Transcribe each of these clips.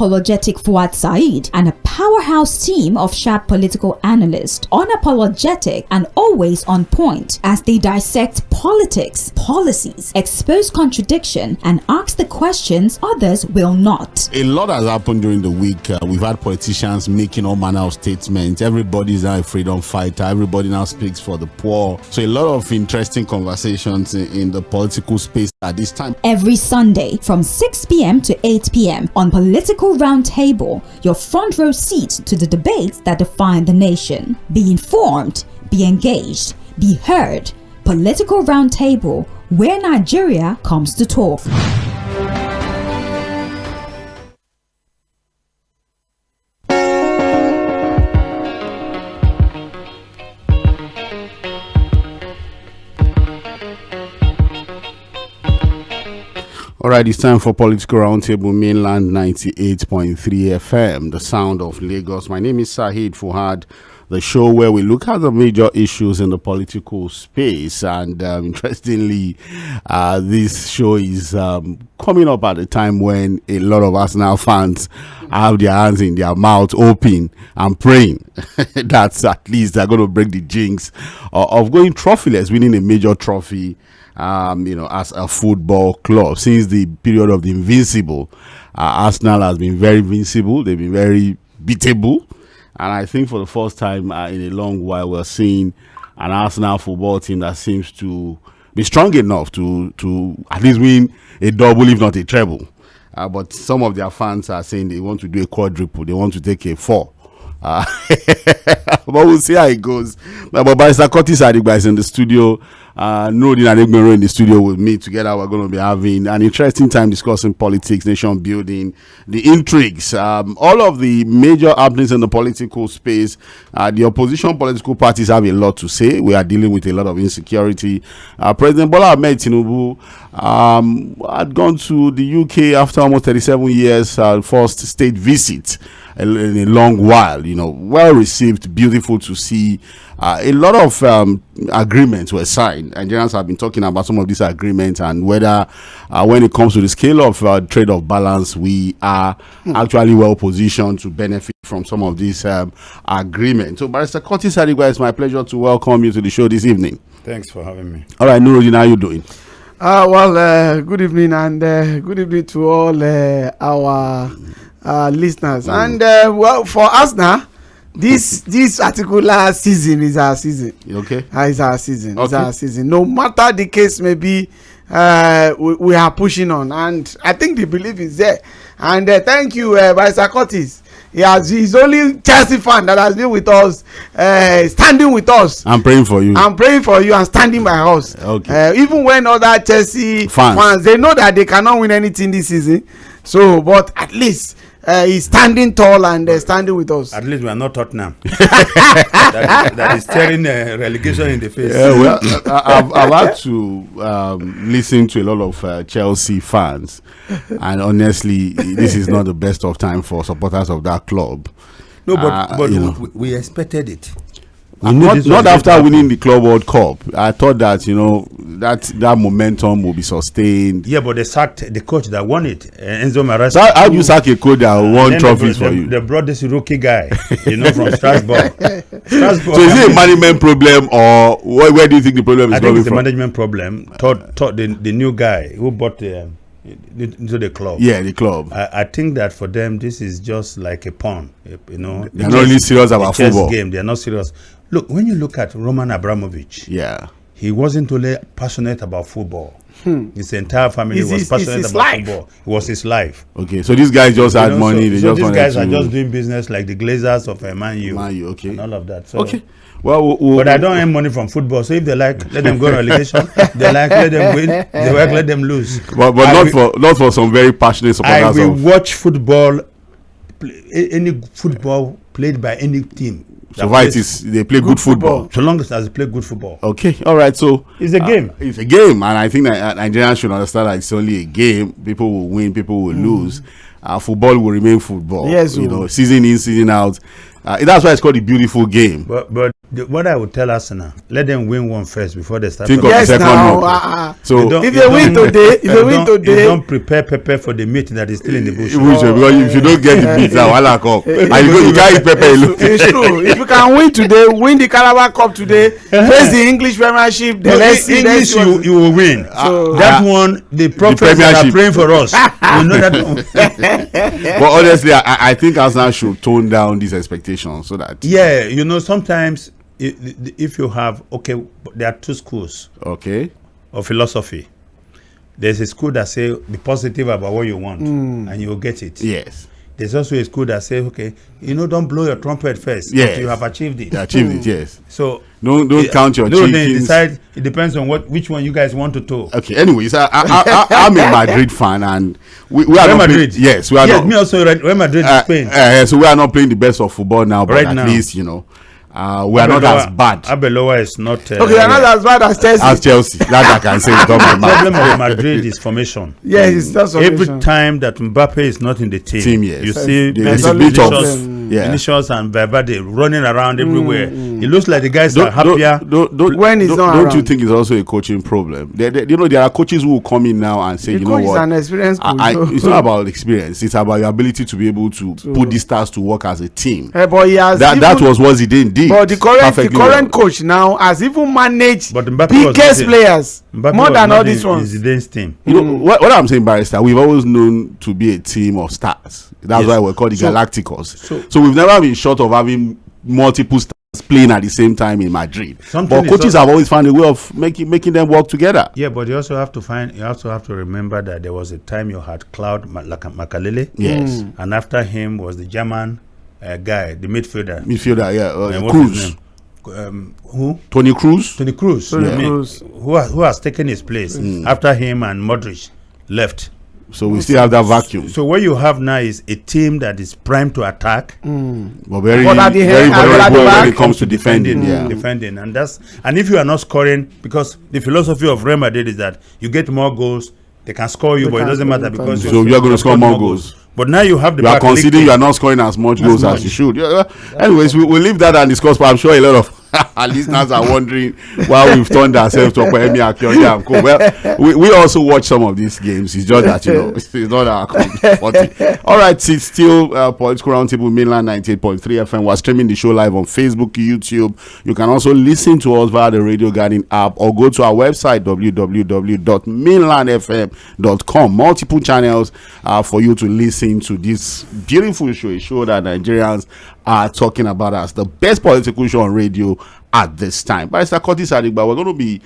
unapologetic Fuad Said and a powerhouse team of sharp political analysts, unapologetic and always on point as they dissect politics, policies, expose contradiction, and ask the questions others will not. A lot has happened during the week. We've had politicians making all manner of statements. Everybody's now a freedom fighter. Everybody now speaks for the poor. So a lot of interesting conversations in the political space at this time. Every Sunday from 6 p.m. to 8 p.m. on Political Roundtable, your front row seat to the debates that define the nation. Be informed, be engaged, be heard. Political Roundtable, where Nigeria comes to talk. All right, it's time for Political Roundtable, Mainland 98.3 FM, the sound of Lagos. My name is Sahid Fuhad, the show where we look at the major issues in the political space. And interestingly, this show is coming up at a time when a lot of Arsenal fans have their hands in their mouth open and praying that at least they're going to break the jinx of going trophyless, winning a major trophy. As a football club. Since the period of the invincible, Arsenal has been very invincible. They've been very beatable. And I think for the first time in a long while, we're seeing an Arsenal football team that seems to be strong enough to at least win a double, if not a treble. But some of their fans are saying they want to do a quadruple. They want to take a 4. But we'll see how it goes. But Barrister Curtis Aregbesola is in the studio. Nuruddin and Aregbesola in the studio with me. Together we're going to be having an interesting time discussing politics, nation building, the intrigues, all of the major happenings in the political space. The opposition political parties have a lot to say. We are dealing with a lot of insecurity. President Bola Ahmed Tinubu had gone to the UK after almost 37 years, first state visit in a long while. Well received, beautiful to see. A lot of agreements were signed. Nigerians have been talking about some of these agreements and whether when it comes to the scale of trade of balance, we are actually well positioned to benefit from some of these agreements. So Barrister Curtis Aregbesola, it's my pleasure to welcome you to the show this evening. Thanks for having me. All right, Nuruddin, how are you doing? Good evening, and good evening to all our listeners. And for us now, this particular season is our season. Okay. It's our season. Okay. It's our season. No matter the case may be, we are pushing on, and I think the belief is there. And thank you, Barrister Curtis. He's only Chelsea fan that has been with us, standing with us. I'm praying for you. I'm praying for you and standing by us. Okay. Even when other Chelsea fans, they know that they cannot win anything this season. So, but at least he's standing tall and standing with us. At least we are not Tottenham. that is staring relegation in the face. Yeah, well, I've had to listen to a lot of Chelsea fans, and honestly, this is not the best of time for supporters of that club. No, but we expected it. Not after winning the Club World Cup. I thought that that momentum will be sustained. Yeah, but they sacked the coach that won it, Enzo Maresca. So how do you sack a coach that won trophies for you? They brought this rookie guy, from Strasbourg. So is it a management problem, or where do you think the problem is coming from? I think it's a management problem. Thought the new guy who bought into the club. Yeah, the club. I think that for them this is just like a pawn. They're not really serious about football. Game. They're not serious. Look, when you look at Roman Abramovich, he wasn't only passionate about football. His entire family was passionate about football. It was his life. Okay, so these guys just had money. So these guys are just doing business like the Glazers of Man U. Okay, and all of that. So, okay. Well, but I don't earn money from football. So if they like, let them go on relegation. They like, let them win. They like, let them lose. But not for some very passionate supporters. I will watch football, any football played by any team. So why it is they play good football. So long as they play good football. Okay, all right. So it's a game. It's a game, and I think that Nigerians should understand that it's only a game. People will win, people will lose. Football will remain football. Yes, season in, season out. That's why it's called the beautiful game. But what I would tell Arsenal, let them win one first before they start. Think of the second one. So if they win today, you don't prepare pepper for the meat that is still in the bush. Because if you don't get the meat, now I'll come. And you can't eat pepper. It's true. If you can win today, win the Carabao Cup today, face the English Premiership, the English you will win. So that one, the prophets are praying for us. You know that one. But honestly, I think Arsenal should tone down these expectations so that. Yeah, you know, sometimes if you have, there are two schools of philosophy. There's a school that say be positive about what you want and you will get it. Yes. There's also a school that says, don't blow your trumpet first. Yes. You have achieved it. You achieved it, yes. So don't count your chickens. They decide. It depends on which one you guys want to talk. Okay. Anyways, I'm a Madrid fan, and we are Real not Madrid. Playing, yes, we are. Yes, not, me also. Real Madrid, Spain. So we are not playing the best of football now, but at least we are not as bad. Abeloa is not. They are not as bad as Chelsea. As Chelsea, that I can say. The problem of Madrid is formation. Yeah, it's just every time that Mbappe is not in the team, yes. you see Vinicius and Valverde running around everywhere. It looks like the guys are happier when he's not around. Don't you think it's also a coaching problem? There are coaches who will come in now and say, what? An experienced coach. It's not about experience. It's about your ability to be able to put these stars to work as a team. But he has that was what he did. But the current coach now has even managed biggest players more than all these ones. Team. What I'm saying, Barrister, we've always known to be a team of stars. That's why we're called the Galacticos. So we've never been short of having multiple stars playing at the same time in Madrid. But coaches have always found a way of making them work together. Yeah, but you also have to remember that there was a time you had Claude Makalele. Yes. And after him was the German guy, the midfielder. Cruz. Who? Tony Cruz. Who has taken his place after him and Modric left. So we still have that vacuum. So what you have now is a team that is primed to attack, but very vulnerable when it comes to defending. Defending, and if you are not scoring, because the philosophy of Real Madrid is that you get more goals, they can score you, but it doesn't matter because so you are going to score more goals. But now you have the. You are considering you are not scoring as much goals as you should. Anyways, we'll leave that and discuss. But I'm sure a lot of our listeners are wondering why we've turned ourselves to Kwame Akyonye and Co. Well, we also watch some of these games. It's just that it's not our cup. All right, it's still Political Roundtable Mainland 98.3 FM. We're streaming the show live on Facebook, YouTube. You can also listen to us via the Radio Garden app or go to our website www.mainlandfm.com. Multiple channels for you to listen to this beautiful show, a show that Nigerians are talking about as the best political show on radio at this time. But Mr. Curtis Adigba, we're going to be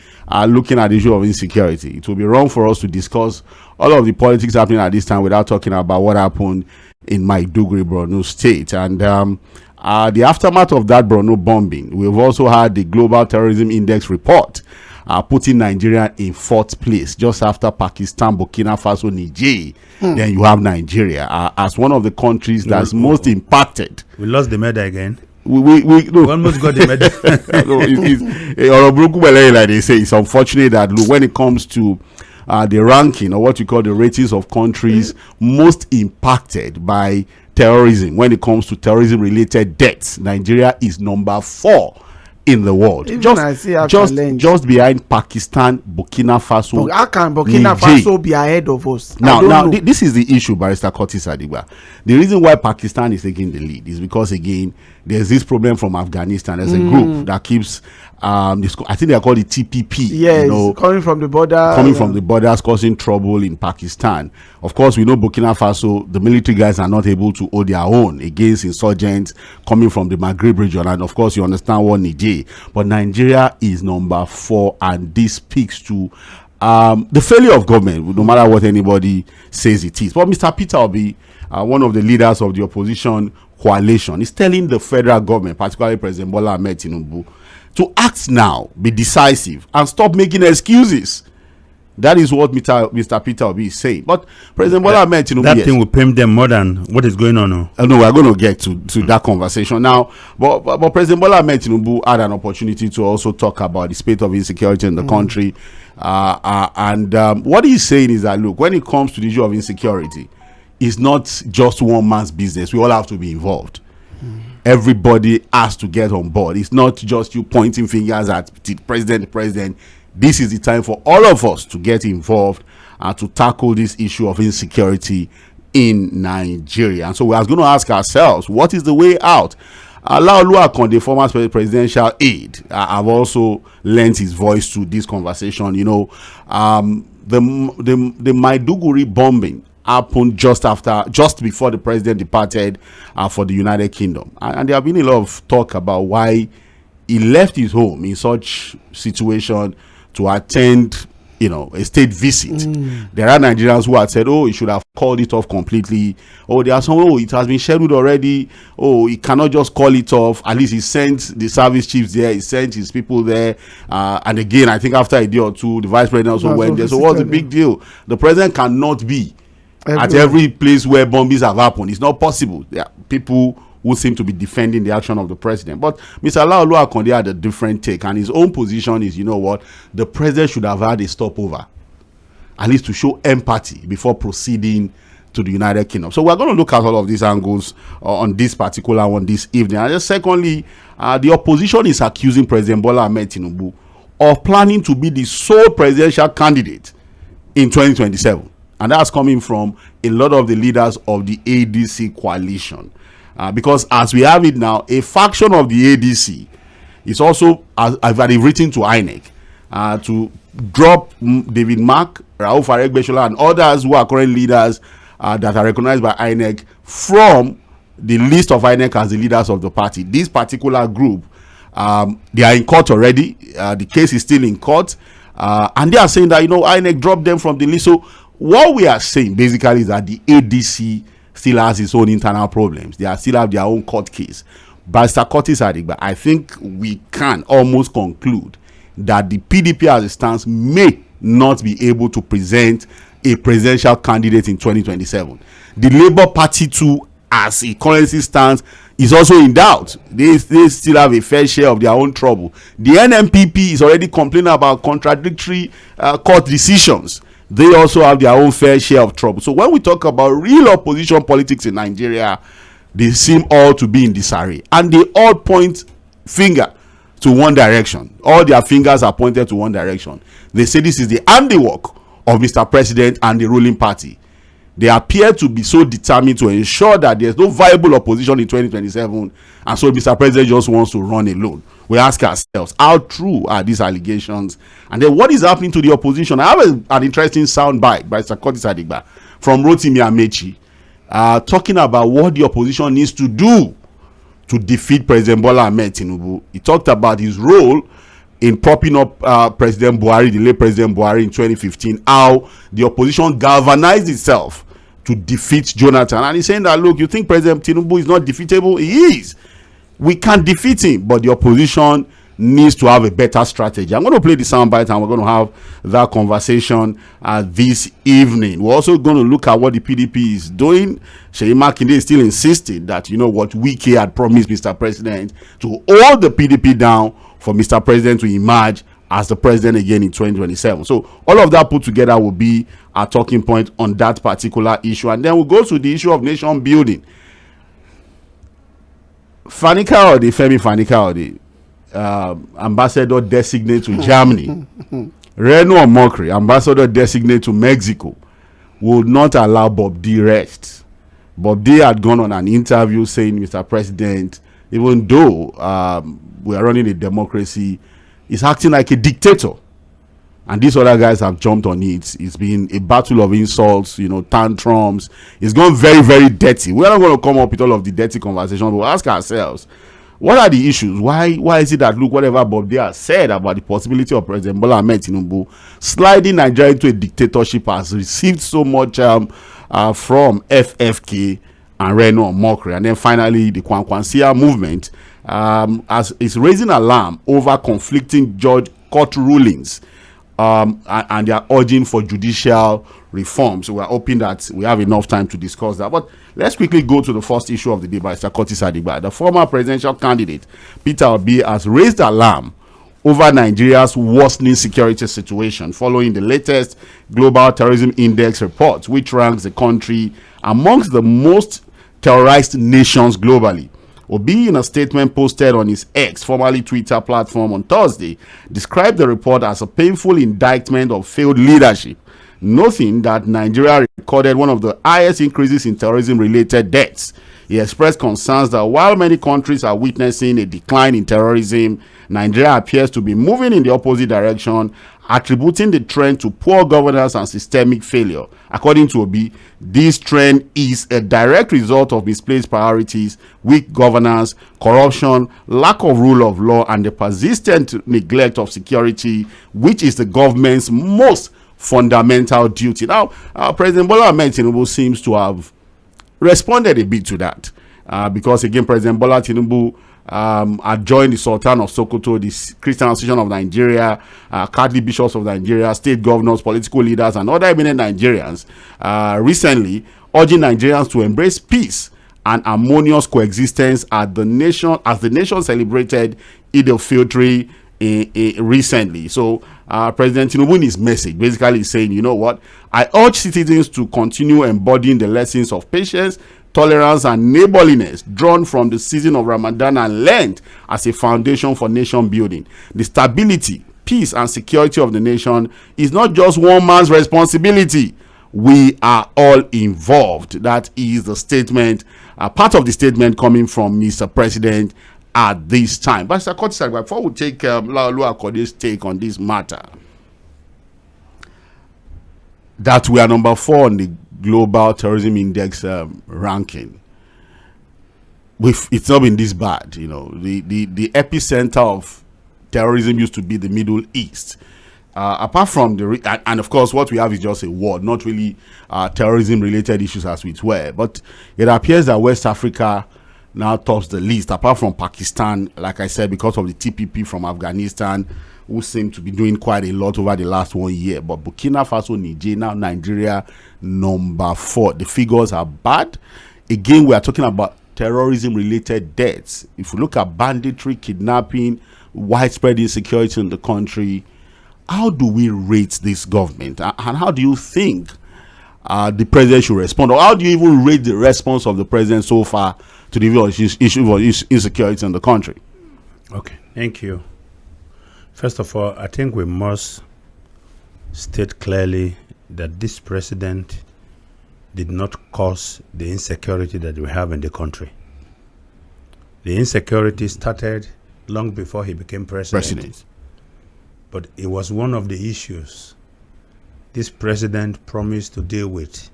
looking at the issue of insecurity. It will be wrong for us to discuss all of the politics happening at this time without talking about what happened in Maiduguri, Borno State. And the aftermath of that Borno bombing, we've also had the Global Terrorism Index report putting Nigeria in 4th place, just after Pakistan, Burkina Faso, Niger. Then you have Nigeria as one of the countries that's most impacted. We lost the medal again. We almost got the medal. Like they say, it's unfortunate that when it comes to the ranking or what you call the ratings of countries most impacted by terrorism, when it comes to terrorism related deaths, Nigeria is number 4 in the world, just behind Pakistan, Burkina Faso. How can Burkina Faso be ahead of us? Now, this is the issue, Barrister Curtis Adigba. The reason why Pakistan is taking the lead is because, again, there's this problem from Afghanistan. There's a group that keeps, I think they are called the TPP. Yes, coming from the border. From the borders, causing trouble in Pakistan. Of course, we know Burkina Faso, the military guys are not able to hold their own against insurgents coming from the Maghreb region. And of course, you understand what Niger. But Nigeria is number 4, and this speaks to the failure of government, no matter what anybody says it is. But Mr. Peter Obi, one of the leaders of the opposition coalition, is telling the federal government, particularly President Bola Ahmed Tinubu, to act now, be decisive, and stop making excuses. That is what Mr. Peter Obi is saying. But President Bola Ahmed Tinubu, that thing will pain them more than what is going on now. No, we're going to get to that conversation now. But President Bola Ahmed Tinubu had an opportunity to also talk about the state of insecurity in the country. And what he's saying is that, look, when it comes to the issue of insecurity, it's not just one man's business. We all have to be involved. everybody has to get on board. It's not just you pointing fingers at the president. This is the time for all of us to get involved and to tackle this issue of insecurity in Nigeria. And so we are going to ask ourselves, what is the way out? Laolu Akonde, former presidential aide, have also lent his voice to this conversation. You know, the Maiduguri bombing happened just before the president departed for the United Kingdom, and there have been a lot of talk about why he left his home in such situation to attend, you know, a state visit. There are Nigerians who have said, oh, he should have called it off completely. Oh, there are some, oh, it has been scheduled already. Oh, he cannot just call it off. At least he sent the service chiefs there. He sent his people there. And again, I think after a day or two, the vice president also went there. So what's the big deal? The president cannot be at every place where bombings have happened. It's not possible. There are people who seem to be defending the action of the president. But Mr. Laolu Akonde had a different take, and his own position is, you know what, the president should have had a stopover, at least to show empathy before proceeding to the United Kingdom. So we're going to look at all of these angles on this particular one this evening. And just secondly, the opposition is accusing President Bola Ahmed Tinubu of planning to be the sole presidential candidate in 2027. And that's coming from a lot of the leaders of the ADC coalition. Because as we have it now, a faction of the ADC is also, as they've written to INEC, to drop David Mark, Rauf Aregbesola, and others who are current leaders that are recognized by INEC from the list of INEC as the leaders of the party. This particular group, they are in court already. The case is still in court. And they are saying that, you know, INEC dropped them from the list. So what we are saying basically is that the ADC still has its own internal problems. They still have their own court case. But I think we can almost conclude that the PDP as it stands may not be able to present a presidential candidate in 2027. The Labour Party too, as it currently stands, is also in doubt. They still have a fair share of their own trouble. The NMPP is already complaining about contradictory court decisions. They also have their own fair share of trouble. So when we talk about real opposition politics in Nigeria, they seem all to be in disarray, and they all point finger to one direction. All their fingers are pointed to one direction. They say this is the handiwork of Mr. President and the ruling party. They appear to be so determined to ensure that there's no viable opposition in 2027, and so Mr. President just wants to run alone. We ask ourselves, how true are these allegations? And then what is happening to the opposition? I have an interesting soundbite by Sakoti Sadigba from Rotimi Amechi, talking about what the opposition needs to do to defeat President Bola Ahmed Tinubu. He talked about his role in propping up President Buhari, the late President Buhari, in 2015, how the opposition galvanized itself to defeat Jonathan. And he's saying that, look, you think President Tinubu is not defeatable? He is. We can't defeat him, but the opposition needs to have a better strategy. I'm going to play the soundbite, and we're going to have that conversation this evening. We're also going to look at what the PDP is doing. Seyi Makinde is still insisting that, you know what, Wike had promised Mr. President to hold the PDP down for Mr. President to emerge as the president again in 2027. So all of that put together will be our talking point on that particular issue. And then we'll go to the issue of nation building. Femi Fani-Kayode, ambassador designate to Germany, Reno Omokri, ambassador designate to Mexico, would not allow Bob D rest. Bob D had gone on an interview saying, Mr. President, even though we are running a democracy, is acting like a dictator. And these other guys have jumped on it. It's been a battle of insults, you know, tantrums. It's gone very, very dirty. We're not going to come up with all of the dirty conversations, but we'll ask ourselves, what are the issues? Why is it that, look, whatever Bob Day has said about the possibility of President Bola Ahmed Tinubu sliding Nigeria into a dictatorship has received so much from FFK and Reno Omokri? And then finally, the Kwankwasiyya Movement as is raising alarm over conflicting court rulings, and they are urging for judicial reform. So we're hoping that we have enough time to discuss that. But let's quickly go to the first issue of the day by Sakoti Sadigba. The former presidential candidate, Peter Obi, has raised alarm over Nigeria's worsening security situation following the latest Global Terrorism Index report, which ranks the country amongst the most terrorized nations globally. Obi, in a statement posted on his X, formerly Twitter platform on Thursday, described the report as a painful indictment of failed leadership, noting that Nigeria recorded one of the highest increases in terrorism-related deaths. He expressed concerns that while many countries are witnessing a decline in terrorism, Nigeria appears to be moving in the opposite direction, attributing the trend to poor governance and systemic failure. According to Obi, this trend is a direct result of misplaced priorities, weak governance, corruption, lack of rule of law, and the persistent neglect of security, which is the government's most fundamental duty. Now, President Bola Ahmed Tinubu seems to have responded a bit to that, because again, President Bola Tinubu had joined the Sultan of Sokoto, the Christian Association of Nigeria, Catholic bishops of Nigeria, state governors, political leaders, and other eminent Nigerians recently, urging Nigerians to embrace peace and harmonious coexistence as the nation celebrated Eid al-Fitr recently. So President Tinubu in his message basically is saying, you know what, I urge citizens to continue embodying the lessons of patience, tolerance, and neighborliness drawn from the season of Ramadan and Lent as a foundation for nation building. The stability, peace, and security of the nation is not just one man's responsibility. We are all involved. That is the statement, part of the statement coming from Mr. President at this time. But Mr. Curtis, before we take Laolu Akode's take on this matter, that we are number 4 on the Global Terrorism Index ranking. It's not been this bad, you know. The epicenter of terrorism used to be the Middle East. Apart from and of course, what we have is just a war, not really terrorism-related issues as we were. But it appears that West Africa now tops the list, apart from Pakistan, like I said, because of the TPP from Afghanistan, who seem to be doing quite a lot over the last 1 year. But Burkina Faso, Niger, now Nigeria, number 4. The figures are bad. Again, we are talking about terrorism-related deaths. If you look at banditry, kidnapping, widespread insecurity in the country, how do we rate this government? And how do you think the president should respond? Or how do you even rate the response of the president so far to the issue of insecurity in the country? Okay, thank you. First of all, I think we must state clearly that this president did not cause the insecurity that we have in the country. The insecurity started long before he became president. But it was one of the issues this president promised to deal with.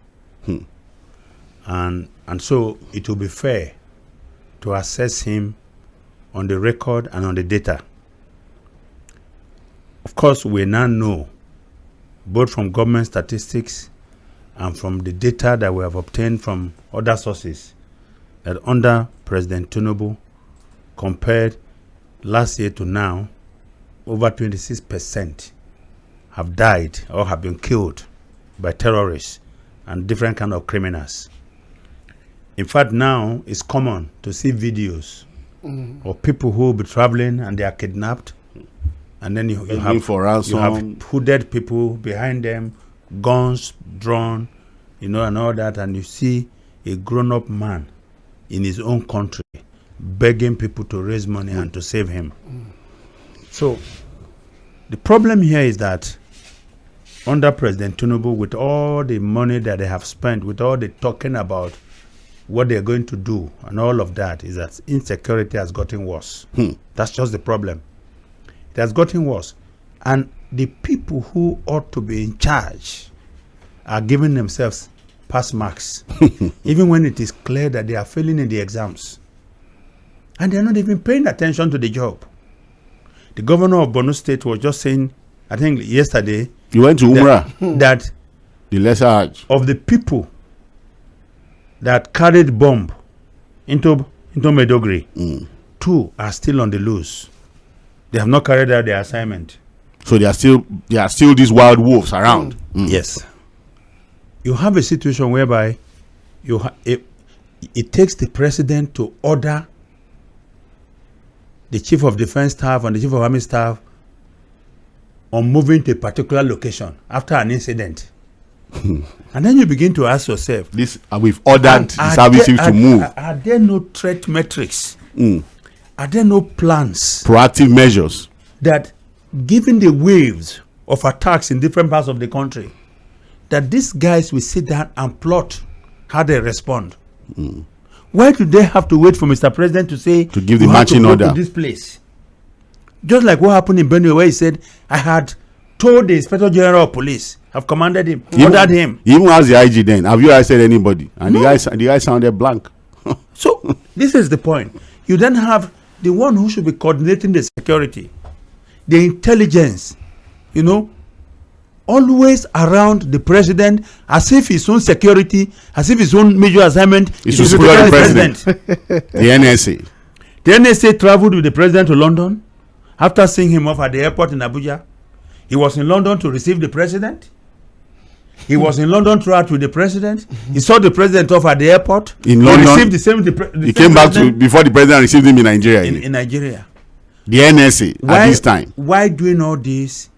And so it will be fair to assess him on the record and on the data. Of course, we now know, both from government statistics and from the data that we have obtained from other sources, that under President Tinubu, compared last year to now, over 26% have died or have been killed by terrorists and different kind of criminals. In fact, now it's common to see videos of people who will be traveling and they are kidnapped, and then you have hooded people behind them, guns drawn, and all that, and you see a grown-up man in his own country begging people to raise money and to save him. So the problem here is that under President Tinubu, with all the money that they have spent, with all the talking about what they're going to do and all of that, is that insecurity has gotten worse. That's just the problem. It has gotten worse. And the people who ought to be in charge are giving themselves pass marks, even when it is clear that they are failing in the exams. And they're not even paying attention to the job. The governor of Borno State was just saying, I think yesterday, he went to Umrah, that the lesser Hajj, of the people that carried bomb into Maiduguri, 2 are still on the loose. They have not carried out their assignment. So there are still these wild wolves around. Yes. You have a situation whereby it takes the president to order the chief of defense staff and the chief of army staff on moving to a particular location after an incident. And then you begin to ask yourself, we've ordered the services to move. Are there no threat metrics Are there no plans? Proactive measures. That given the waves of attacks in different parts of the country, that these guys will sit down and plot how they respond. Why do they have to wait for Mr. President to say to give the marching order to this place? Just like what happened in Benue, where he said, I had told the Inspector General of Police, I've commanded him, ordered him. He even asked the IG then, have you guys said anybody? And No. the guy sounded blank. So this is the point. You then have the one who should be coordinating the security, the intelligence, always around the president, as if his own security, as if his own major assignment is to secure the president. The NSA. The NSA traveled with the president to London after seeing him off at the airport in Abuja. He was in London to receive the president. He was in London to out with the president. He saw the president off at the airport. In London. He received the same. He came back before the president received him in Nigeria. In Nigeria. The NSA at this time. Why doing all this?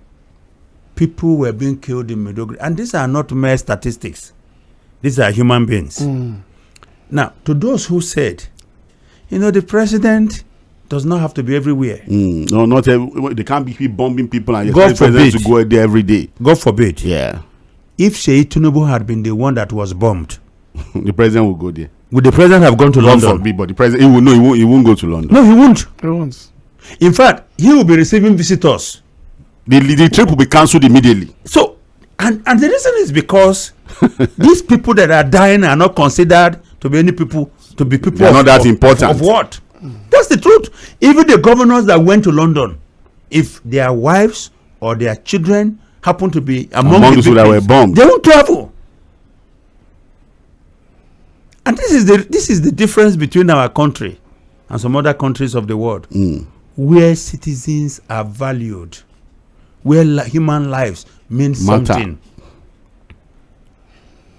People were being killed in Maiduguri. And these are not mere statistics. These are human beings. Now, to those who said, the president does not have to be everywhere. No, not they can't be bombing people and God expect the president to go there every day. God forbid. Yeah. If Tinubu had been the one that was bombed, the president will go there. Would the president have gone to London? Forbid, but the president, he won't go to London. No, he won't. He won't. In fact, he will be receiving visitors. The trip will be cancelled immediately. So, and the reason is because these people that are dying are not considered to be people. They are not that important. Of what? That's the truth. Even the governors that went to London, if their wives or their children happen to be among the people that were bombed, they won't travel. And this is the difference between our country and some other countries of the world, where citizens are valued, where human lives mean something.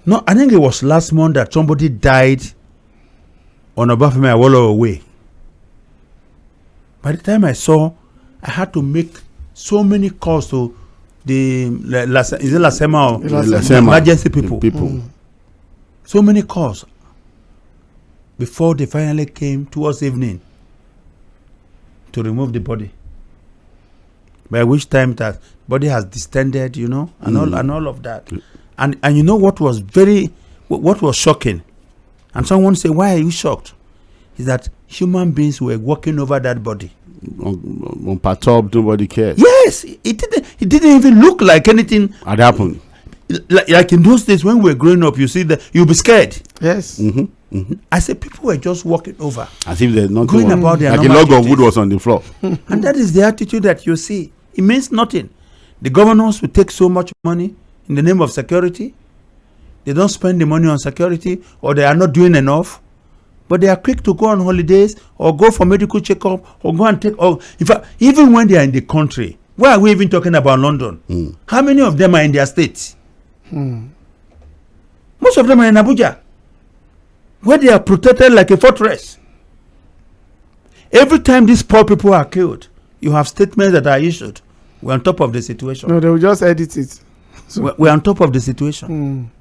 No, I think it was last month that somebody died on Obafemi Awolowo way. By the time I saw, I had to make so many calls to the Lasema or emergency people. So many calls before they finally came towards evening to remove the body. By which time that body has distended, and all of that. And you know what was what was shocking? And someone say, why are you shocked? Is that human beings were walking over that body. On patrol, nobody cared. Yes, it didn't even look like anything had happened. Like in those days when we were growing up, you see that you'll be scared. Yes. I said people were just walking over. As if there's nothing going about their like a log of wood was on the floor. And that is the attitude that you see. It means nothing. The governors will take so much money in the name of security. They don't spend the money on security, or they are not doing enough. But they are quick to go on holidays or go for medical checkup or go and take. In fact, even when they are in the country, why are we even talking about London? How many of them are in their states? Most of them are in Abuja, where they are protected like a fortress. Every time these poor people are killed, you have statements that are issued. We're on top of the situation. No, they will just edit it. So we're on top of the situation.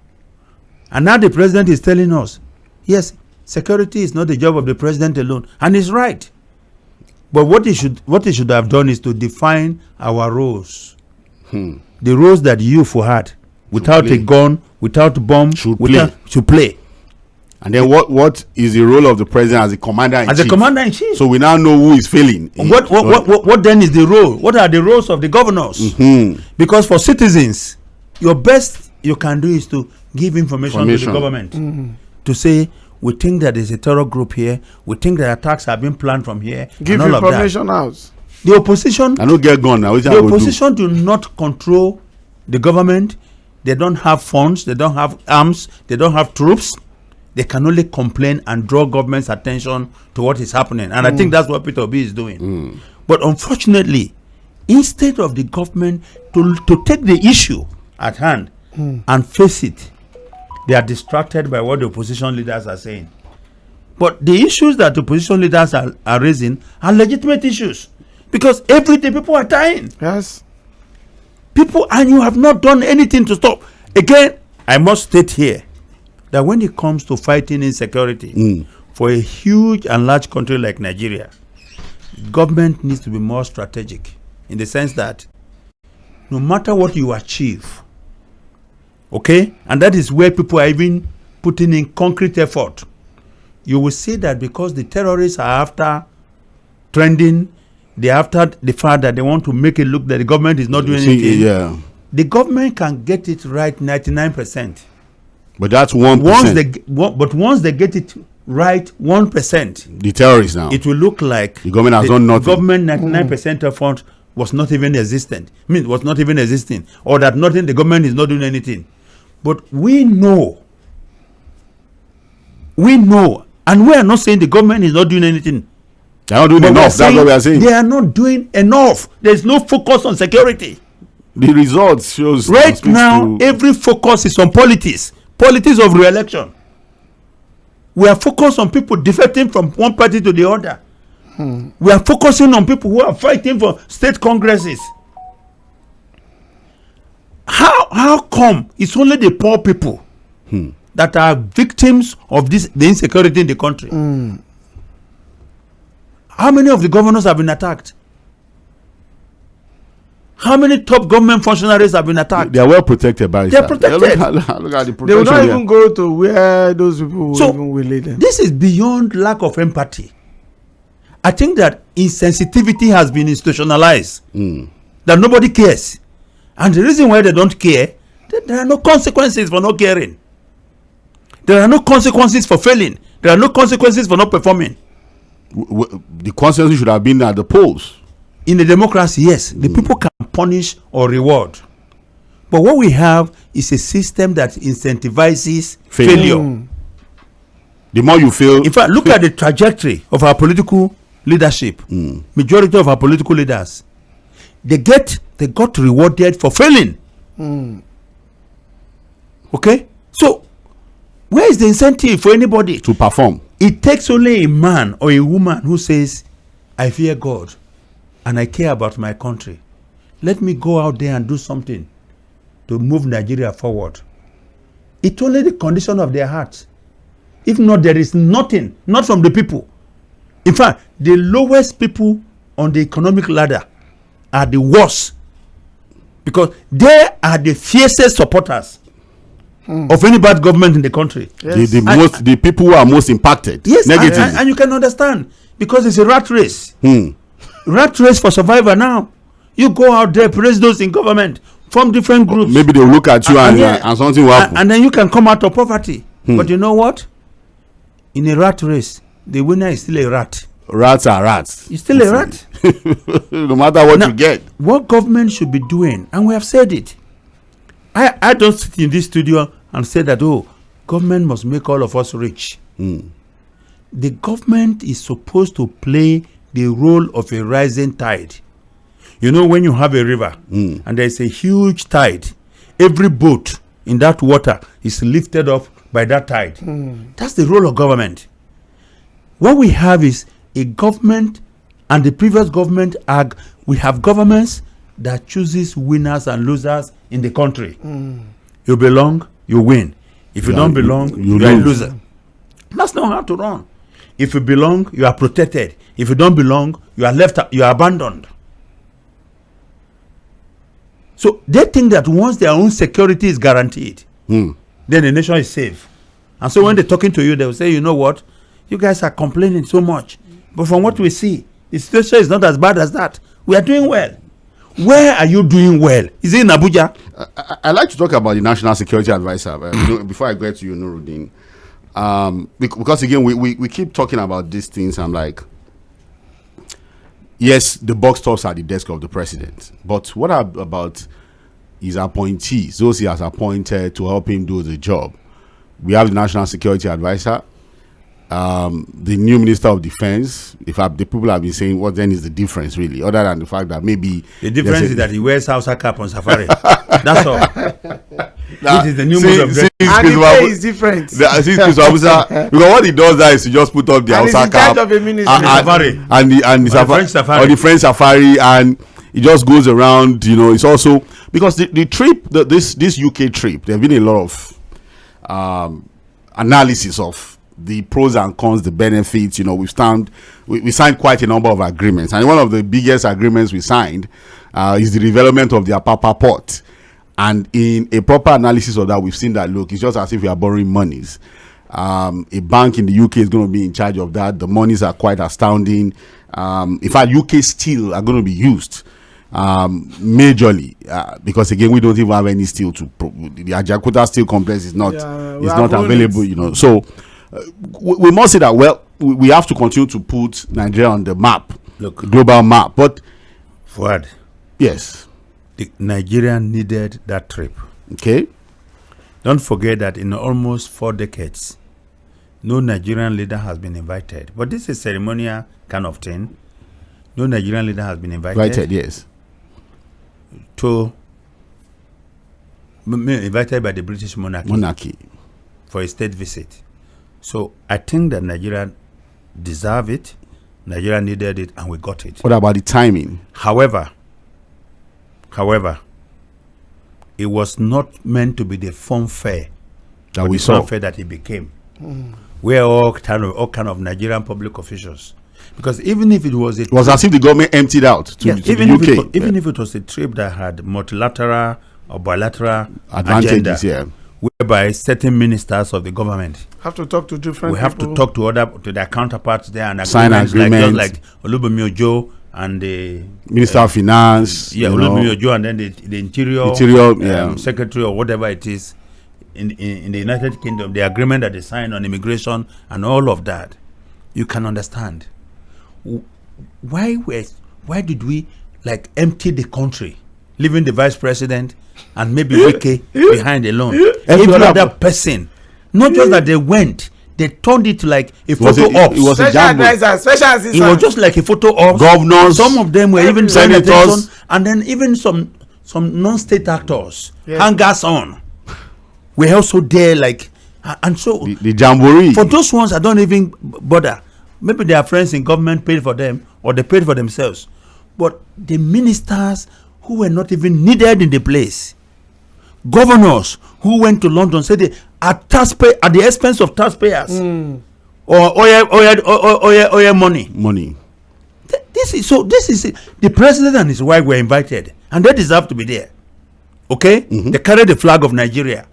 And now the president is telling us, yes, security is not the job of the president alone. And he's right. But what he should have done is to define our roles. The roles that you had, without a gun, without bomb, should play. And then what is the role of the president as a commander-in-chief? As a commander-in-chief. So we now know who is failing. What then is the role? What are the roles of the governors? Because for citizens, your best you can do is to give information to the government. To say, we think that there's a terror group here. We think that attacks have been planned from here. Give and all information out. The opposition. I don't get gun now. The opposition do not control the government. They don't have funds. They don't have arms. They don't have troops. They can only complain and draw government's attention to what is happening. And I think that's what Peter Obi is doing. But unfortunately, instead of the government to take the issue at hand and face it, they are distracted by what the opposition leaders are saying. But the issues that the opposition leaders are raising are legitimate issues. Because every day people are dying. Yes. People, and you have not done anything to stop. Again, I must state here that when it comes to fighting insecurity, for a huge and large country like Nigeria, government needs to be more strategic in the sense that no matter what you achieve, okay, and that is where people are even putting in concrete effort, you will see that because the terrorists are after trending, they're after the fact that they want to make it look that the government is not doing anything. Yeah. The government can get it right 99%. But that's 1%. But once they get it right 1%, the terrorists now, it will look like the government has done nothing. Government 99% effort was not even existent. I mean, was not even existing, or that nothing. The government is not doing anything. But we know, and we are not saying the government is not doing anything. They are not doing enough. That's what we are saying. They are not doing enough. There is no focus on security. The results shows right now every focus is on politics of re-election. We are focused on people defecting from one party to the other. We are focusing on people who are fighting for state congresses. How come it's only the poor people that are victims of the insecurity in the country? How many of the governors have been attacked? How many top government functionaries have been attacked? They are well protected by They are protected. Look at the protection. They will not even go to where those people will lead them. This is beyond lack of empathy. I think that insensitivity has been institutionalized. That nobody cares. And the reason why they don't care, there are no consequences for not caring. There are no consequences for failing. There are no consequences for not performing. The consequences should have been at the polls. In a democracy, yes, the people can punish or reward. But what we have is a system that incentivizes failure. The more you fail. In fact, look at the trajectory of our political leadership. Majority of our political leaders, they got rewarded for failing. Okay? So, where is the incentive for anybody to perform? It takes only a man or a woman who says, I fear God and I care about my country. Let me go out there and do something to move Nigeria forward. It's only the condition of their hearts. If not, there is nothing, not from the people. In fact, the lowest people on the economic ladder are the worst, because they are the fiercest supporters of any bad government in the country. Yes. The people who are most impacted. Yes, negatively. And you can understand, because it's a rat race. Rat race for survivor now. You go out there, praise those in government from different groups. Maybe they will look at you and something will happen. And then you can come out of poverty. But you know what? In a rat race, the winner is still a rat. Rats are rats. You're still a rat. No matter what you get. What government should be doing, and we have said it. I don't sit in this studio and say that, government must make all of us rich. The government is supposed to play the role of a rising tide. You know, when you have a river and there's a huge tide, every boat in that water is lifted up by that tide. That's the role of government. What we have is a government, and the previous government, we have governments that chooses winners and losers in the country. You belong, you win. If you don't belong, you are a loser. That's not how to run. If you belong, you are protected. If you don't belong, you are left, you are abandoned. So they think that once their own security is guaranteed, then the nation is safe. And so when they're talking to you, they will say, you know what? You guys are complaining so much. But from what we see, the situation is not as bad as that. We are doing well. Where are you doing well? Is it in Abuja? I like to talk about the National Security Advisor. Before I get to you, Nuruddin. Because again, we keep talking about these things. I'm like, yes, the buck stops at the desk of the president. But what about his appointees, those he has appointed to help him do the job? We have the National Security Advisor, the new Minister of Defense. In fact, the people have been saying, what then is the difference really, other than the fact that maybe the difference is that he wears Hausa cap on safari. That's all. This is the new mode of dress. And the pay is different. Because what he does that is to just put up the Hausa cap of a minister. and the French safari, and he just goes around. You know, it's also because the trip, this UK trip, there have been a lot of analysis of the pros and cons, the benefits. We signed quite a number of agreements, and one of the biggest agreements we signed is the development of the Apapa port. And in a proper analysis of that, we've seen that, look, it's just as if we are borrowing monies. A bank in the UK is going to be in charge of that. The monies are quite astounding. In fact, UK steel are going to be used majorly because, again, we don't even have any steel to the Ajakuta steel complex is not available. So we must say that, well, we have to continue to put Nigeria on the map, global map. But Fuad, yes, Nigeria needed that trip. Okay. Don't forget that in almost 4 decades, no Nigerian leader has been invited. But this is ceremonial kind of thing. No Nigerian leader has been invited. Yes. Invited by the British monarchy for a state visit. So I think that Nigeria deserved it, Nigeria needed it, and we got it. What about the timing? However, it was not meant to be the funfair that we saw. Funfair that it became. We're all kind of Nigerian public officials. Because even if it was as if the government emptied out to the UK. Even if it was a trip that had multilateral or bilateral advantages, agenda, whereby certain ministers of the government have to talk to different we have to talk to their counterparts there and sign agreements like Olubunmi Ojo and the Minister of Finance, Olubunmi Ojo, and then the Interior Secretary or whatever it is in the United Kingdom, the agreement that they signed on immigration and all of that. You can understand why did we empty the country, leaving the vice president and maybe Wike behind alone. Every other person, not just that they went, they turned it like a photo op. It was special advisor, special assistant. It was just like a photo op. Governors, some of them were even senators, and then even some non-state actors, hangers on, were also there. And so the jamboree. For those ones, I don't even bother. Maybe their friends in government paid for them, or they paid for themselves. But the ministers who were not even needed in the place, governors who went to London said they at the expense of taxpayers, or oil money. This is the president and his wife were invited, and they deserve to be there. Okay, they carried the flag of Nigeria.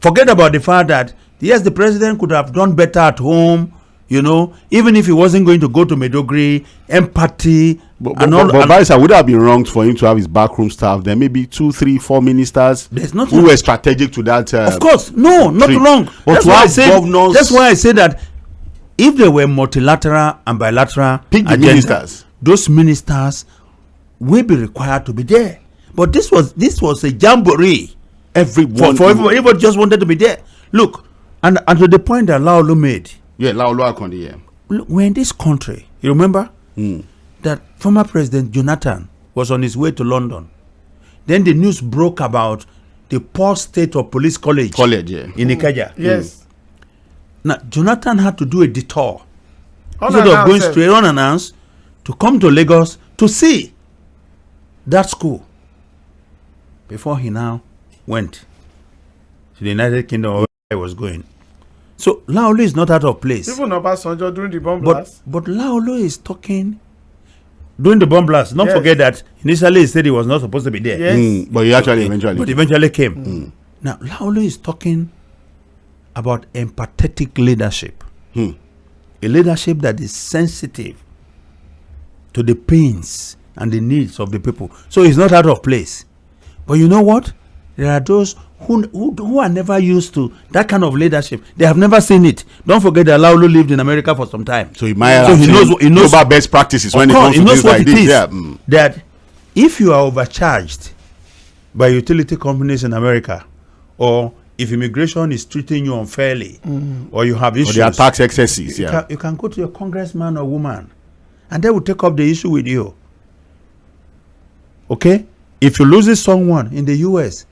Forget about the fact that yes, the president could have done better at home. Even if he wasn't going to go to Medogri, empathy, but Barrister, would have been wrong for him to have his backroom staff. There may be 2, 3, 4 ministers who were strategic to that. Of course, no, not wrong. But that's why I say that if there were multilateral and bilateral ministers, those ministers will be required to be there. But this was a jamboree. Everybody just wanted to be there. Look, and to the point that Laolu made. Yeah, Laolu Akondi, yeah. We're in this country. You remember that former President Jonathan was on his way to London. Then the news broke about the Port State of Police College in Ikeja. Yes. Now, Jonathan had to do a detour. Instead of going straight unannounced to come to Lagos to see that school before he now went to the United Kingdom where he was going. So Laolu is not out of place. Even Obasanjo during the bomb blast. But Laolu is talking during the bomb blast. Don't forget that initially he said he was not supposed to be there. Yes. But he eventually came. Now Laolu is talking about empathetic leadership. A leadership that is sensitive to the pains and the needs of the people. So he's not out of place. But you know what? There are those who are never used to that kind of leadership. They have never seen it. Don't forget that Laolu lived in America for some time. So he knows about best practices when it comes to things like this. That if you are overcharged by utility companies in America, or if immigration is treating you unfairly, or you have issues, or there are tax excesses, you can go to your congressman or woman, and they will take up the issue with you. Okay? If you lose someone in the US,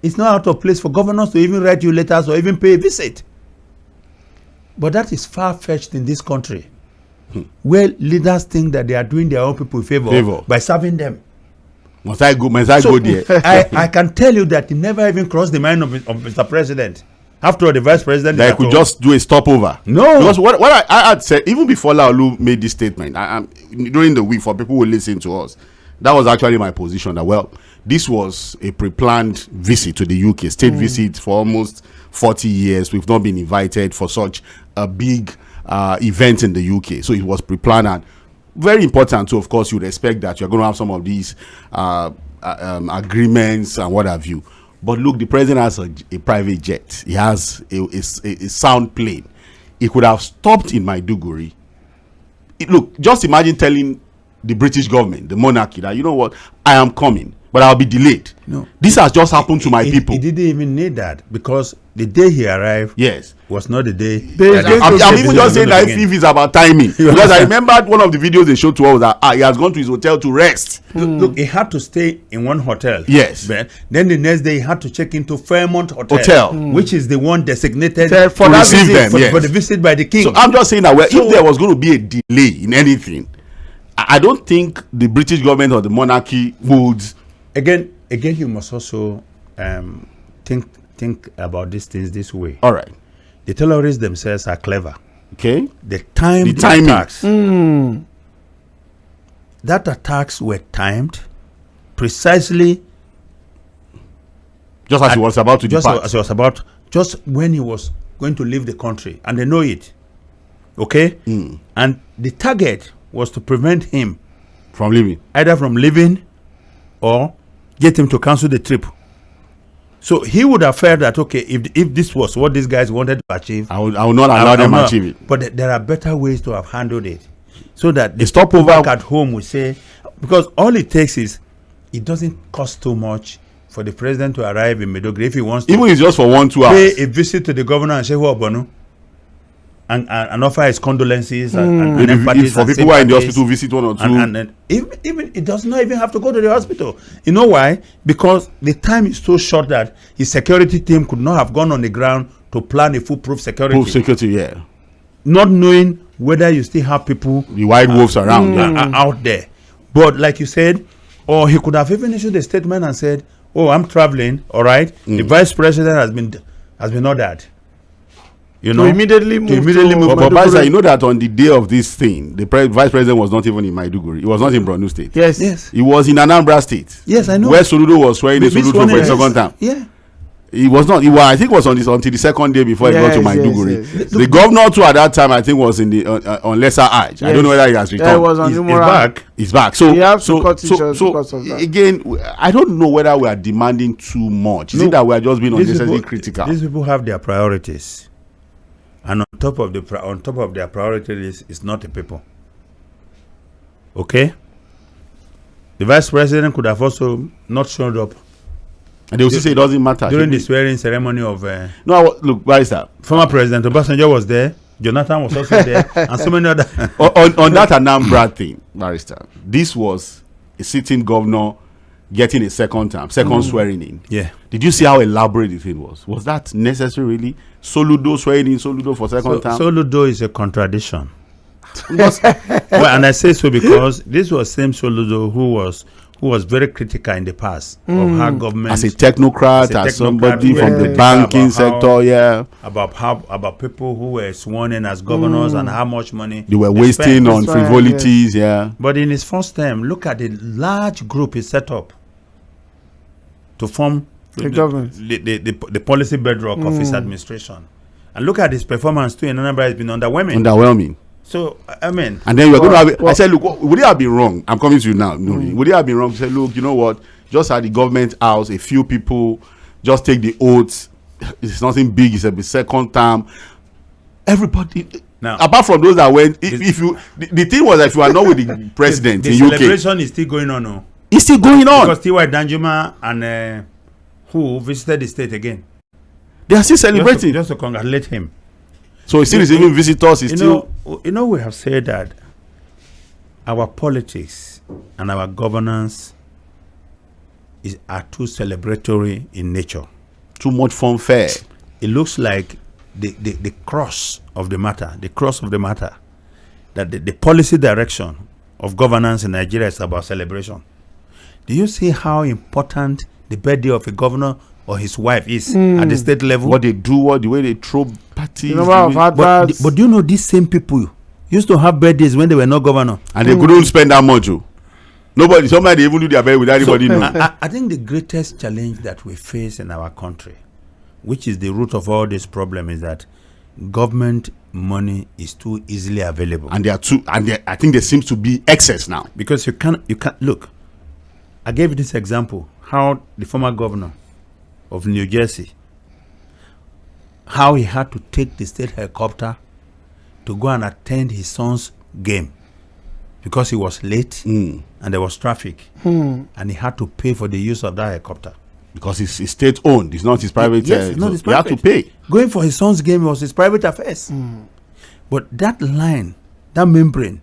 it's not out of place for governors to even write you letters or even pay a visit. But that is far-fetched in this country, where leaders think that they are doing their own people a favor by serving them. Must I go there? I can tell you that it never even crossed the mind of Mr. President After all, the vice president that could just do a stopover. No, because what I had said even before Laolu made this statement, during the week for people who listen to us, that was actually my position. That this was a pre-planned visit to the UK, state visit for almost 40 years. We've not been invited for such a big event in the UK, so it was pre-planned and very important. So of course you'd expect that you're going to have some of these agreements and what have you. But look, the president has a private jet. He has a sound plane. He could have stopped in Maiduguri. Look, just imagine telling the British government, the monarchy, that, you know what, I am coming, but I'll be delayed. No, this has just happened to my people. He didn't even need that, because the day he arrived, yes, was not the day. I'm even just saying that if it's about timing, because I remembered one of the videos they showed to us that he has gone to his hotel to rest. Look, he had to stay in one hotel. Yes. Then the next day he had to check into Fairmont Hotel. Which is the one designated for that visit, for the visit by the king. So I'm just saying that if there was going to be a delay in anything, I don't think the British government or the monarchy would. Again, you must also think about these things this way. All right. The terrorists themselves are clever. Okay. The timing attacks. That attacks were timed precisely just as he was about to depart. Just when he was going to leave the country, and they know it. Okay? And the target was to prevent him from leaving. Either from leaving or get him to cancel the trip. So he would have felt that, okay, if this was what these guys wanted to achieve, I will not allow them to achieve it. But there are better ways to have handled it, so that the stopover back at home will say, because all it takes is, it doesn't cost too much for the president to arrive in Maiduguri if he wants to. Even if it's just for 1-2 hours. Pay a visit to the governor and say, Borno, and offer his condolences and empathy for people who are in the hospital, visit 1 or 2. And even it does not even have to go to the hospital. You know why? Because the time is so short that his security team could not have gone on the ground to plan a foolproof security. Proof security, yeah. Not knowing whether you still have people, the white wolves around, out there. But like you said, or he could have even issued a statement and said, "Oh, I'm traveling. All right, the vice president has been ordered." You know, immediately move. But Baisa, you know that on the day of this thing, the vice president was not even in Maiduguri. He was not in Borno State. Yes. He was in Anambra State. Yes, I know. Where Soludo was swearing a Soludo for the second time. Yeah. He was not. I think it was until the second day before he got to Maiduguri. Yes. The governor too at that time, I think, was in the on lesser Hajj. Yes. I don't know whether he has returned. Yeah, he was on he's back. He's back. So again, I don't know whether we are demanding too much. Is it that we are just being unnecessarily critical? These people have their priorities. And on top of their priority list is not the people. Okay? The vice president could have also not showed up. And they will say it doesn't matter. During the swearing ceremony of... no, look, Barrister. Former President Obasanjo was there. Jonathan was also there. And so many other... on that Anambra thing, Barrister, this was a sitting governor getting a second swearing in. Yeah. Did you see how elaborate the thing was? Was that necessary, really? Soludo swearing in Soludo for second time? Soludo is a contradiction. Well, and I say so because this was same Soludo who was very critical in the past of how government, as a technocrat, as somebody from the banking sector, about people who were sworn in as governors and how much money they were wasting on frivolities, But in his first term, look at the large group he set up to form the policy bedrock of his administration, and look at his performance too. In Anambra, has been underwhelming. So I mean, and then you're going to have it. I said, look, would it have been wrong? I'm coming to you now. Would it have been wrong to say, look, you know what? Just at the government house, a few people just take the oaths. It's nothing big. It's a second term. Everybody. Now, apart from those that went, the thing was that if you are not with the president in UK, the celebration is still going on. No? It's still going on because T.Y. Danjuma and who visited the state again, they are still celebrating just to congratulate him. So he's still receiving visitors. We have said that our politics and our governance are too celebratory in nature. Too much fanfare. It looks like the cross of the matter. That the policy direction of governance in Nigeria is about celebration. Do you see how important the birthday of a governor or his wife is at the state level. What they do, the way they throw parties. But do you know these same people used to have birthdays when they were not governor? And they couldn't spend that much. Somebody even do their birthday without anybody knowing. I think the greatest challenge that we face in our country, which is the root of all this problem, is that government money is too easily available. And I think there seems to be excess now. Because you can't look. I gave you this example, how the former governor of New Jersey, how he had to take the state helicopter to go and attend his son's game because he was late and there was traffic, and he had to pay for the use of that helicopter. Because it's state owned, it's not his private. Yes, it's not his private. You have to pay. Going for his son's game was his private affairs. But that line, that membrane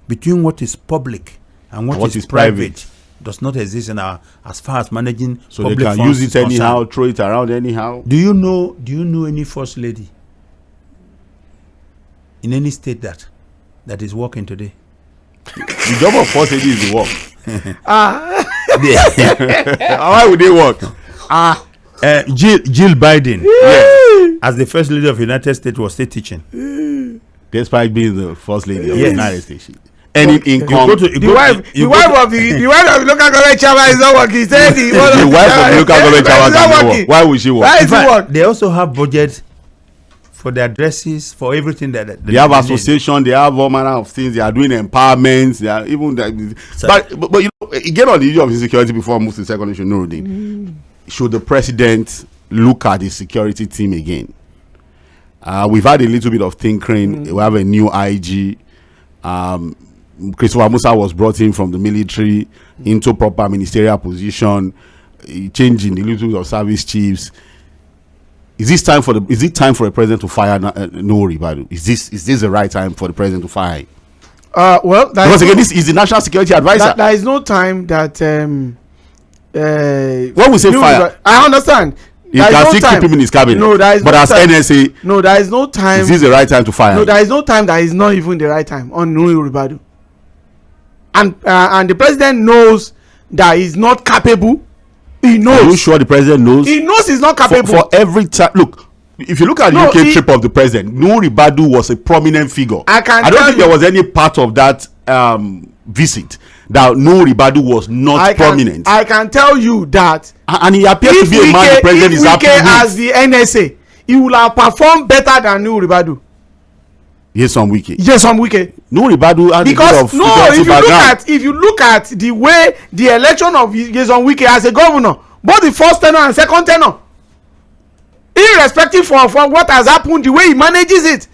between what is public and what is private does not exist in our, as far as managing so public they can funds use it anyhow, throw it around anyhow. Do you know any first lady in any state that is working today? The job of first lady is the work. Why would they work? Jill Biden, as the first lady of the United States, was still teaching, despite being the first lady of the United States. Any income. The wife of the local government chairman is not working. The wife of the local government chairman is not working. Why would she work? Why is she work? They also have budget for their dresses, for everything that they have association, they have all manner of things. They are doing empowerments. They are even but you know, again, on the issue of insecurity, before I move to the second issue, Nuruddin, should the president look at the security team again? We've had a little bit of tinkering. We have a new IG. Christopher Musa was brought in from the military into proper ministerial position, changing the little bit of service chiefs. Is it time for the president to fire Nuhu Ribadu? Is this the right time for the president to fire him? Well, because again, this is the national security advisor. There is no time that when we say fire, I understand. He can still keep him in his cabinet. No, there is but no as time. NSA, no, there is no time. Is this the right time to fire? No, there is no time. That is not even the right time on Nuhu Ribadu. And the president knows that he's not capable. He knows. Are you sure the president knows? He knows he's not capable. For every time, look. If you look at the UK trip of the president, Nuhu Ribadu was a prominent figure. I don't think there was any part of that visit that Nuhu Ribadu was not prominent. I can tell you that. And he appears to be a man the president is happy with. As the NSA, he will have performed better than Nuhu Ribadu. Yes, on wiki. Nuhu Ribadu had because if you look at the way the election of Yeson Wike as a governor, both the first tenure and second tenure, irrespective of what has happened, the way he manages it,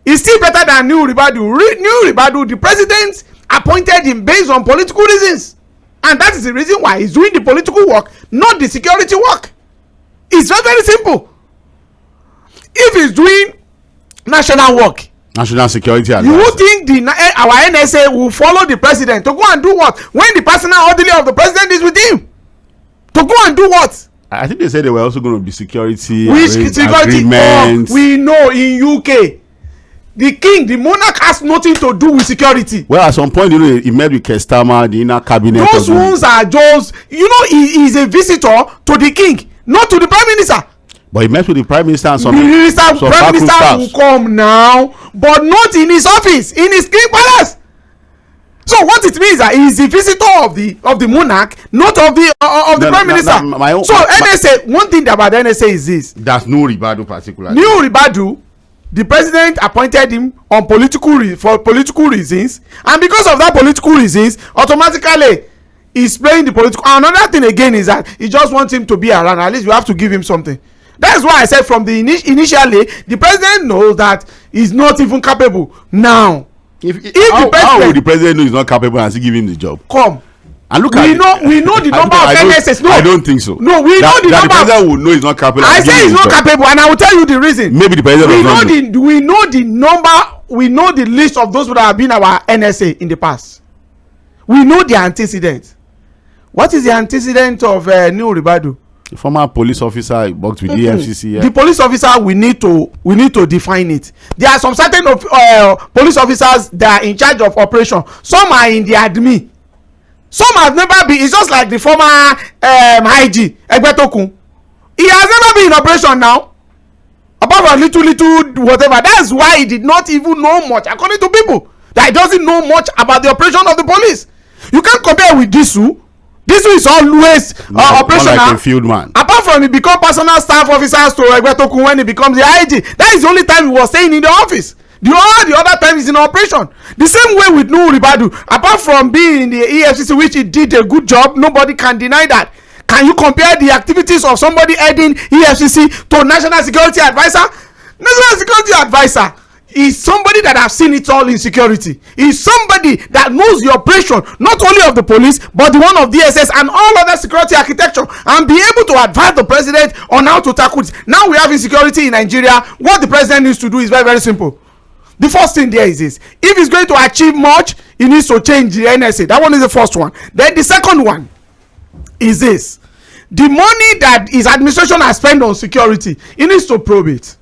is still better than Nuhu Ribadu. Nuhu Ribadu, the president appointed him based on political reasons, and that is the reason why he's doing the political work, not the security work. It's very, very simple. If he's doing national work, national security advisor, you would think our NSA will follow the president to go and do what when the personal orderly of the president is with him? To go and do what? I think they said they were also going to be security agreements. We know in UK, the king, the monarch has nothing to do with security. Well, at some point, he met with Kestama, the inner cabinet. Those ones are just, he is a visitor to the king, not to the prime minister. But he met with the prime minister and some prime minister will come now, but not in his office, in his king palace. So what it means that he is the visitor of the monarch, not of the prime minister. NSA, one thing about the NSA is this. That's Nuhu Ribadu particularly. Nuhu Ribadu, the president appointed him on for political reasons, and because of that political reasons, automatically he's playing the political. Another thing again is that he just wants him to be around. At least you have to give him something. That's why I said from the initially, the president knows that he's not even capable. Now, how will the president know he's not capable and still give him the job? Come. And look we know the number of NSS. No, I don't think so. No, we know the number. The president will know he's not capable. I say he's not capable, and I will tell you the reason. Maybe the president we know the number. We know the list of those that have been our NSA in the past. We know the antecedent. What is the antecedent of Nuhu Ribadu? The former police officer worked with the EFCC. Yeah. The police officer, we need to define it. There are some certain police officers that are in charge of operation. Some are in the admin. Some have never been. It's just like the former IG Aregbesola. He has never been in operation now. Apart from little whatever. That's why he did not even know much, according to people, that he doesn't know much about the operation of the police. You can't compare with Disu. Disu is always operational. Like a field man. Apart from he become personal staff officers to Aregbesola when he becomes the IG. That is the only time he was staying in the office. The other time is in operation. The same way with Nuhu Ribadu. Apart from being in the EFCC, which he did a good job, nobody can deny that. Can you compare the activities of somebody heading EFCC to National Security Advisor? National Security Advisor is somebody that has seen it all in security. Is somebody that knows the operation not only of the police but the one of DSS and all other security architecture, and be able to advise the president on how to tackle it. Now we have insecurity in Nigeria. What the president needs to do is very, very simple. The first thing there is this: if he's going to achieve much, he needs to change the NSA. That one is the first one. Then the second one is this: the money that his administration has spent on security, he needs to probe it.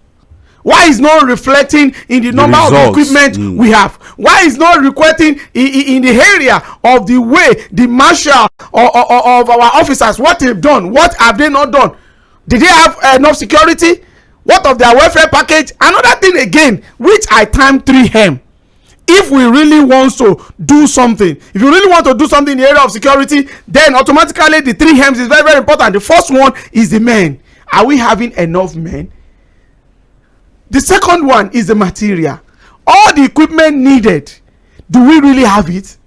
Why is not reflecting in the number of equipment we have? Why is not reflecting in the area of the way the marshal of our officers, what they've done, what have they not done? Did they have enough security? What of their welfare package? Another thing again, which I time 3M. If we really want to do something, if you really want to do something in the area of security, then automatically the 3 M's is very, very important. The first one is the men. Are we having enough men? The second one is the material. All the equipment needed, do we really have it?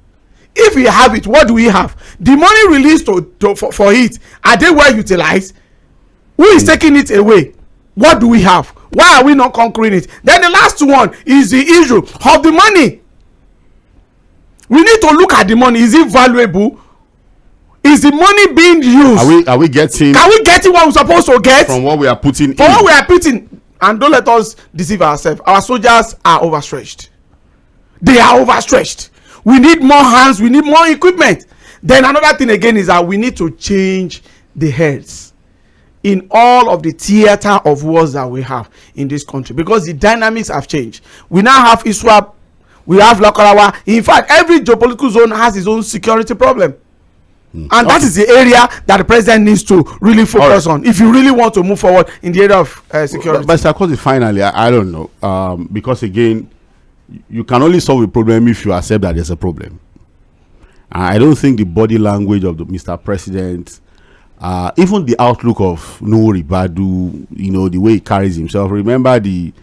If we have it, what do we have? The money released for it, are they well utilized? Who is taking it away? What do we have? Why are we not conquering it? Then the last one is the issue of the money. We need to look at the money. Is it valuable? Is the money being used? Are we getting? Can we get what we're supposed to get from what we are putting? From what we are putting, and don't let us deceive ourselves. Our soldiers are overstretched. They are overstretched. We need more hands. We need more equipment. Then another thing again is that we need to change the heads in all of the theater of wars that we have in this country, because the dynamics have changed. We now have ISWAP, we have Lokalawa. In fact, every geopolitical zone has its own security problem. And that is the area that the president needs to really focus on if you really want to move forward in the area of security. But Sarkozy, finally, I don't know, because again, you can only solve a problem if you accept that there's a problem. I don't think the body language of the Mr. President, even the outlook of Nuhu Ribadu, you know, the way he carries himself. Remember the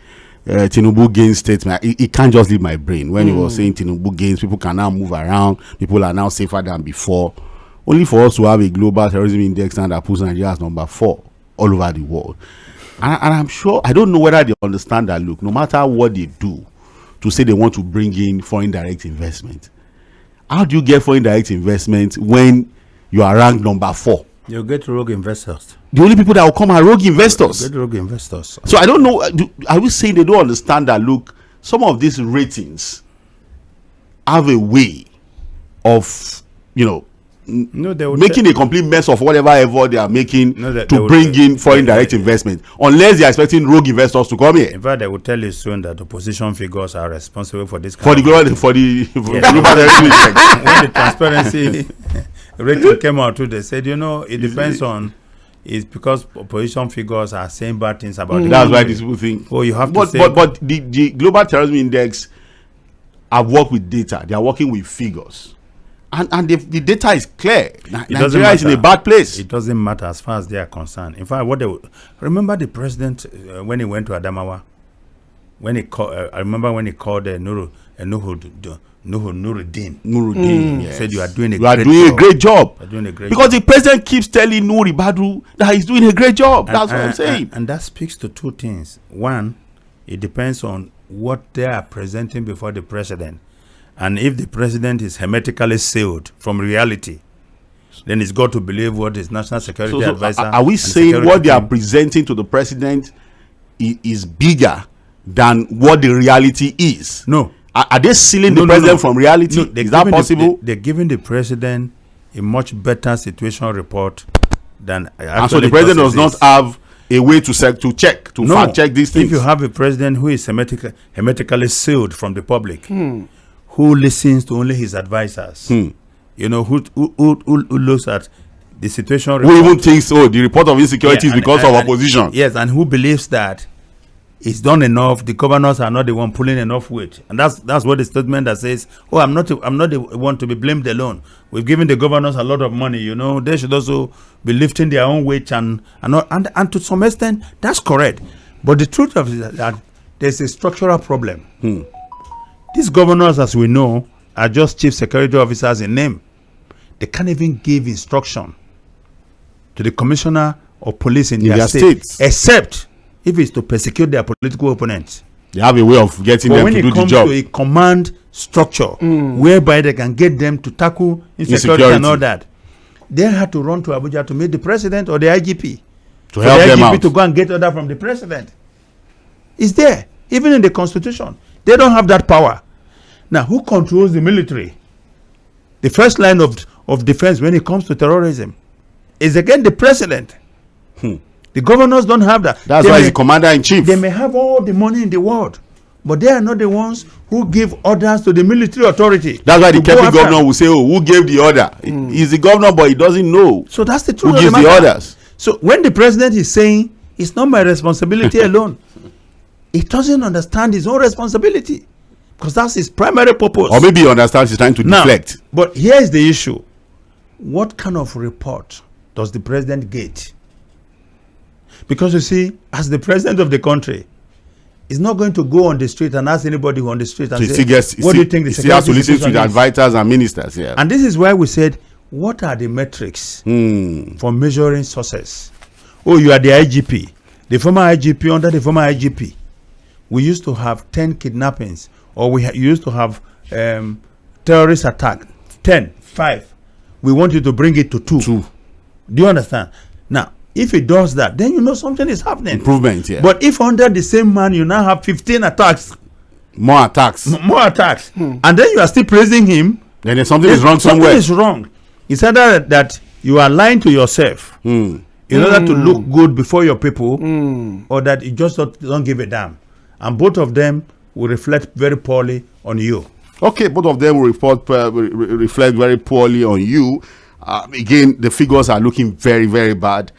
Tinubu gains statement. It can't just leave my brain when he was saying Tinubu gains. People can now move around. People are now safer than before. Only for us to have a global terrorism index now that puts Nigeria as number 4 all over the world. And I'm sure, I don't know whether they understand that, look, no matter what they do to say they want to bring in foreign direct investment, how do you get foreign direct investment when you are ranked number 4? You get rogue investors. The only people that will come are rogue investors. You get rogue investors. So I don't know, are we saying they don't understand that, look, some of these ratings have a way of, you know, making a complete mess of whatever effort they are making to bring in foreign direct investment, unless they are expecting rogue investors to come here. In fact, they will tell you soon that opposition figures are responsible for this. For the global, when the transparency rating came out too, they said, you know, it depends on. It's because opposition figures are saying bad things about it. That's why these people think. Oh, you have to say. But the global terrorism index have worked with data. They are working with figures. And the data is clear. Nigeria is in a bad place. It doesn't matter as far as they are concerned. In fact, remember the president when he went to Adamawa, when he called. I remember when he called Nuruddin. Yes. Said you are doing a great job. Because the president keeps telling Nuhu Ribadu that he's doing a great job. That's what I'm saying. And that speaks to two things. One, it depends on what they are presenting before the president. And if the president is hermetically sealed from reality, then he's got to believe what his national security advisor. Are we saying what they are presenting to the president is bigger than what the reality is? No. Are they sealing the president from reality? No, is that possible? They're giving the president a much better situation report than. And so the president does not have a way to fact check these things. If you have a president who is hermetically sealed from the public, who listens to only his advisors, you know, who looks at the situation report. Who even thinks, the report of insecurity is because of opposition? Yes, and who believes that it's done enough, the governors are not the one pulling enough weight. And that's what the statement that says, I'm not the one to be blamed alone. We've given the governors a lot of money, they should also be lifting their own weight and to some extent, that's correct. But the truth of it is that there's a structural problem. These governors, as we know, are just chief security officers in name. They can't even give instruction to the commissioner of police in their states, except if it's to persecute their political opponents. They have a way of getting them to do the job. When it comes to a command structure, whereby they can get them to tackle insecurity and all that, they had to run to Abuja to meet the president or the IGP. To help them out. To go and get order from the president. It's there. Even in the constitution. They don't have that power. Now, who controls the military? The first line of defense when it comes to terrorism is again the president. The governors don't have that. That's why he's the commander-in-chief. They may have all the money in the world, but they are not the ones who give orders to the military authority. That's why the Kepi governor will say, who gave the order? He's the governor, but he doesn't know. So that's the truth. Who gives the orders? So when the president is saying, it's not my responsibility alone, he doesn't understand his own responsibility, because that's his primary purpose. Or maybe he understands he's trying to deflect. But here's the issue. What kind of report does the president get? Because you see, as the president of the country, he's not going to go on the street and ask anybody on the street and say, what do you think the security he has to listen to the advisors and ministers. Yeah. And this is why we said, what are the metrics for measuring success? Oh, you are the IGP. The former IGP under the former IGP. We used to have 10 kidnappings, or we used to have terrorist attack. 5. We want you to bring it to 2. Do you understand? Now, if it does that, then you know something is happening. Improvement, yeah. But if under the same man you now have 15 attacks, more attacks, and then you are still praising him, then something is wrong somewhere. Something is wrong. It's either that you are lying to yourself in order to look good before your people, or that you just don't give a damn. And both of them will reflect very poorly on you. Okay, both of them will reflect very poorly on you. Again, the figures are looking very, very bad.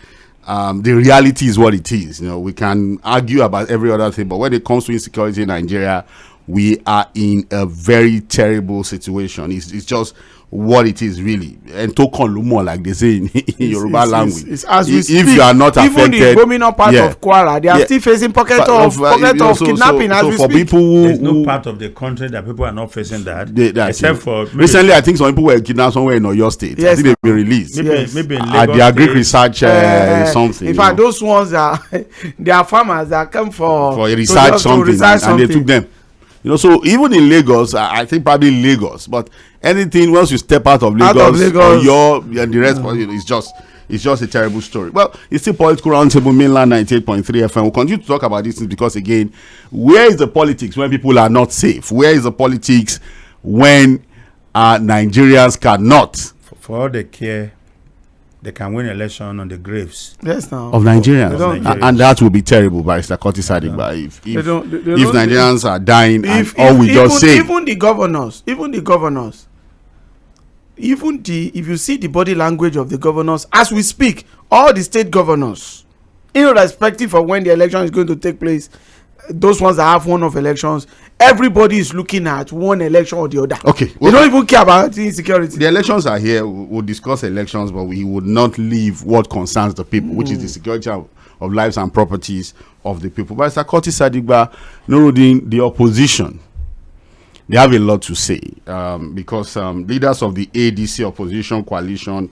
The reality is what it is. We can argue about every other thing, but when it comes to insecurity in Nigeria, we are in a very terrible situation. It's just what it is, really. And tokon lumo, like they say in Yoruba language. It's as we speak, if you are not affected, even the Gomina part of Kwara, they are still facing pocket of kidnapping as we for speak. People there's no part of the country that people are not facing that. Except for recently, I think some people were kidnapped somewhere in Oyo State. I think they've been released. Maybe in at the agri research something. In fact, those ones they are farmers that come for a research something, and they took them. So even in Lagos, I think probably Lagos, but anything once you step out of Lagos, or and the rest, it's just a terrible story. Well, it's still Political Roundtable, Mainland 98.3 FM. We'll continue to talk about this because, again, where is the politics when people are not safe? Where is the politics when Nigerians cannot? For all they care, they can win election on the graves of Nigerians. And that will be terrible, Barrister Curtis Adigba. If Nigerians are dying, even the governors, if you see the body language of the governors as we speak, all the state governors, irrespective of when the election is going to take place, those ones that have won of elections, everybody is looking at one election or the other. Okay, they don't even care about insecurity. The elections are here. We'll discuss elections, but we would not leave what concerns the people, which is the security of lives and properties of the people. But Mr. Curtis Adigba, Nuruddin, the opposition, they have a lot to say because leaders of the ADC opposition coalition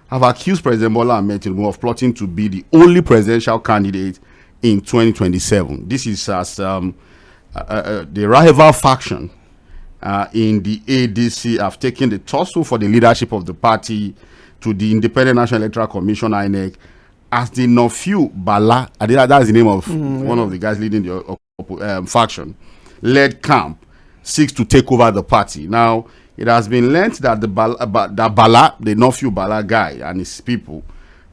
have accused President Bola Ahmed Tinubu of plotting to be the only presidential candidate in 2027. This is as the rival faction in the ADC have taken the tussle for the leadership of the party to the Independent National Electoral Commission, INEC, as the Nofiu Bala, that's the name of one of the guys leading the faction, led camp, seeks to take over the party. Now, it has been learnt that the Nofiu Bala guy and his people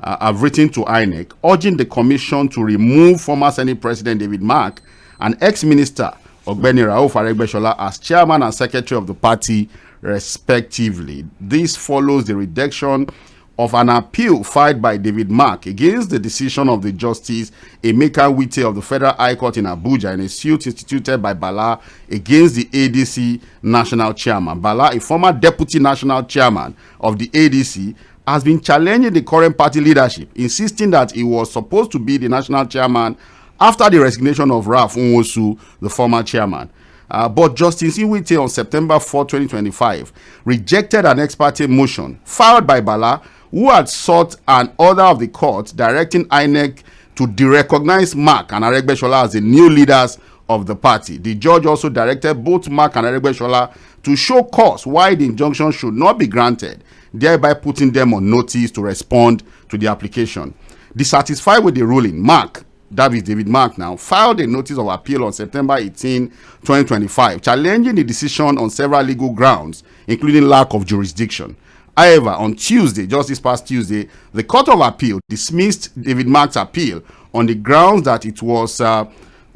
have written to INEC urging the commission to remove former Senate President David Mark and ex-minister Ogbeni Aregbesola as chairman and secretary of the party, respectively. This follows the reduction of an appeal filed by David Mark against the decision of the Justice Emeka Wite of the Federal High Court in Abuja in a suit instituted by Bala against the ADC national chairman. Bala, a former deputy national chairman of the ADC, has been challenging the current party leadership, insisting that he was supposed to be the national chairman after the resignation of Ralph Nwosu, the former chairman. But Justice Iwite on September 4, 2025, rejected an ex parte motion filed by Bala, who had sought an order of the court directing INEC to derecognize Mark and Aregbesola as the new leaders of the party. The judge also directed both Mark and Aregbesola to show cause why the injunction should not be granted, thereby putting them on notice to respond to the application. Dissatisfied with the ruling, Mark, that is David Mark now, filed a notice of appeal on September 18, 2025, challenging the decision on several legal grounds, including lack of jurisdiction. However, on Tuesday, just this past Tuesday, the Court of Appeal dismissed David Mark's appeal on the grounds that it was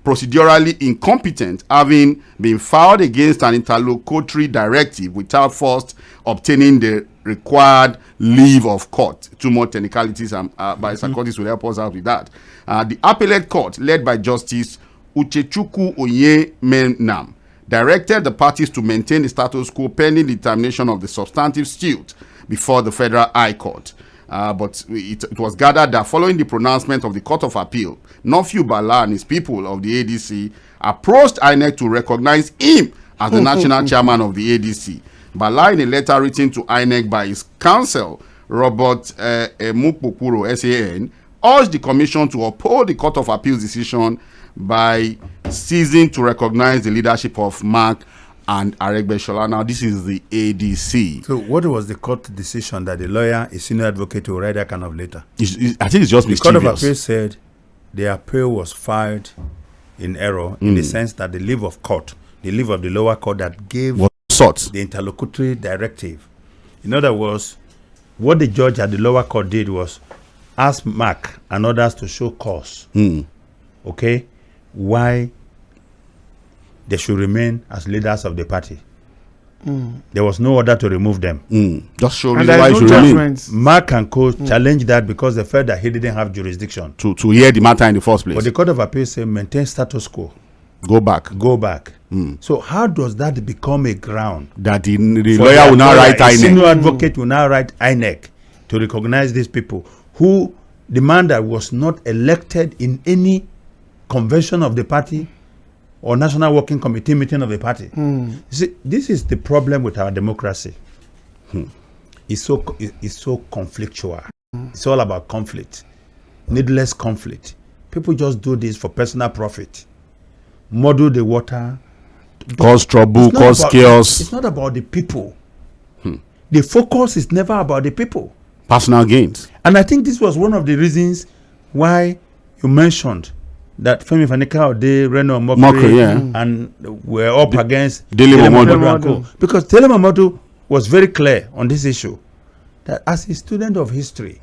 procedurally incompetent, having been filed against an interlocutory directive without first obtaining the required leave of court. Two more technicalities, by Curtis will help us out with that. The appellate court, led by Justice Uchechukwu Onyemenam, directed the parties to maintain the status quo pending determination of the substantive suit before the Federal High Court. But it was gathered that following the pronouncement of the Court of Appeal, Nofiu Bala and his people of the ADC approached INEC to recognize him as the national chairman of the ADC. Bala, in a letter written to INEC by his counsel, Robert Mukpokuro, SAN, urged the commission to uphold the Court of Appeal's decision by ceasing to recognize the leadership of Mark and Aregbesola. Now, this is the ADC. So, what was the court decision that the lawyer, a senior advocate, will write that kind of letter? I think it's just mischievous. The Court of Appeal said the appeal was filed in error in the sense that the leave of court, the leave of the lower court that gave the interlocutory directive. In other words, what the judge at the lower court did was ask Mark and others to show cause. Okay? Why they should remain as leaders of the party. There was no order to remove them. Just show reason why you should remain. Mark and co challenged that because they felt that he didn't have jurisdiction to hear the matter in the first place. But the Court of Appeal said maintain status quo. Go back. So how does that become a ground that the lawyer will now write INEC? Senior advocate will now write INEC to recognize these people who the man that was not elected in any convention of the party or national working committee meeting of the party. You see, this is the problem with our democracy. It's so conflictual. It's all about conflict, needless conflict. People just do this for personal profit, muddle the water, cause trouble, cause chaos. It's not about the people. The focus is never about the people. Personal gains. And I think this was one of the reasons why you mentioned that Femi Fani-Kayode, Reno Omokri, and we're up against Dele Momodu. Because Dele Momodu was very clear on this issue that as a student of history,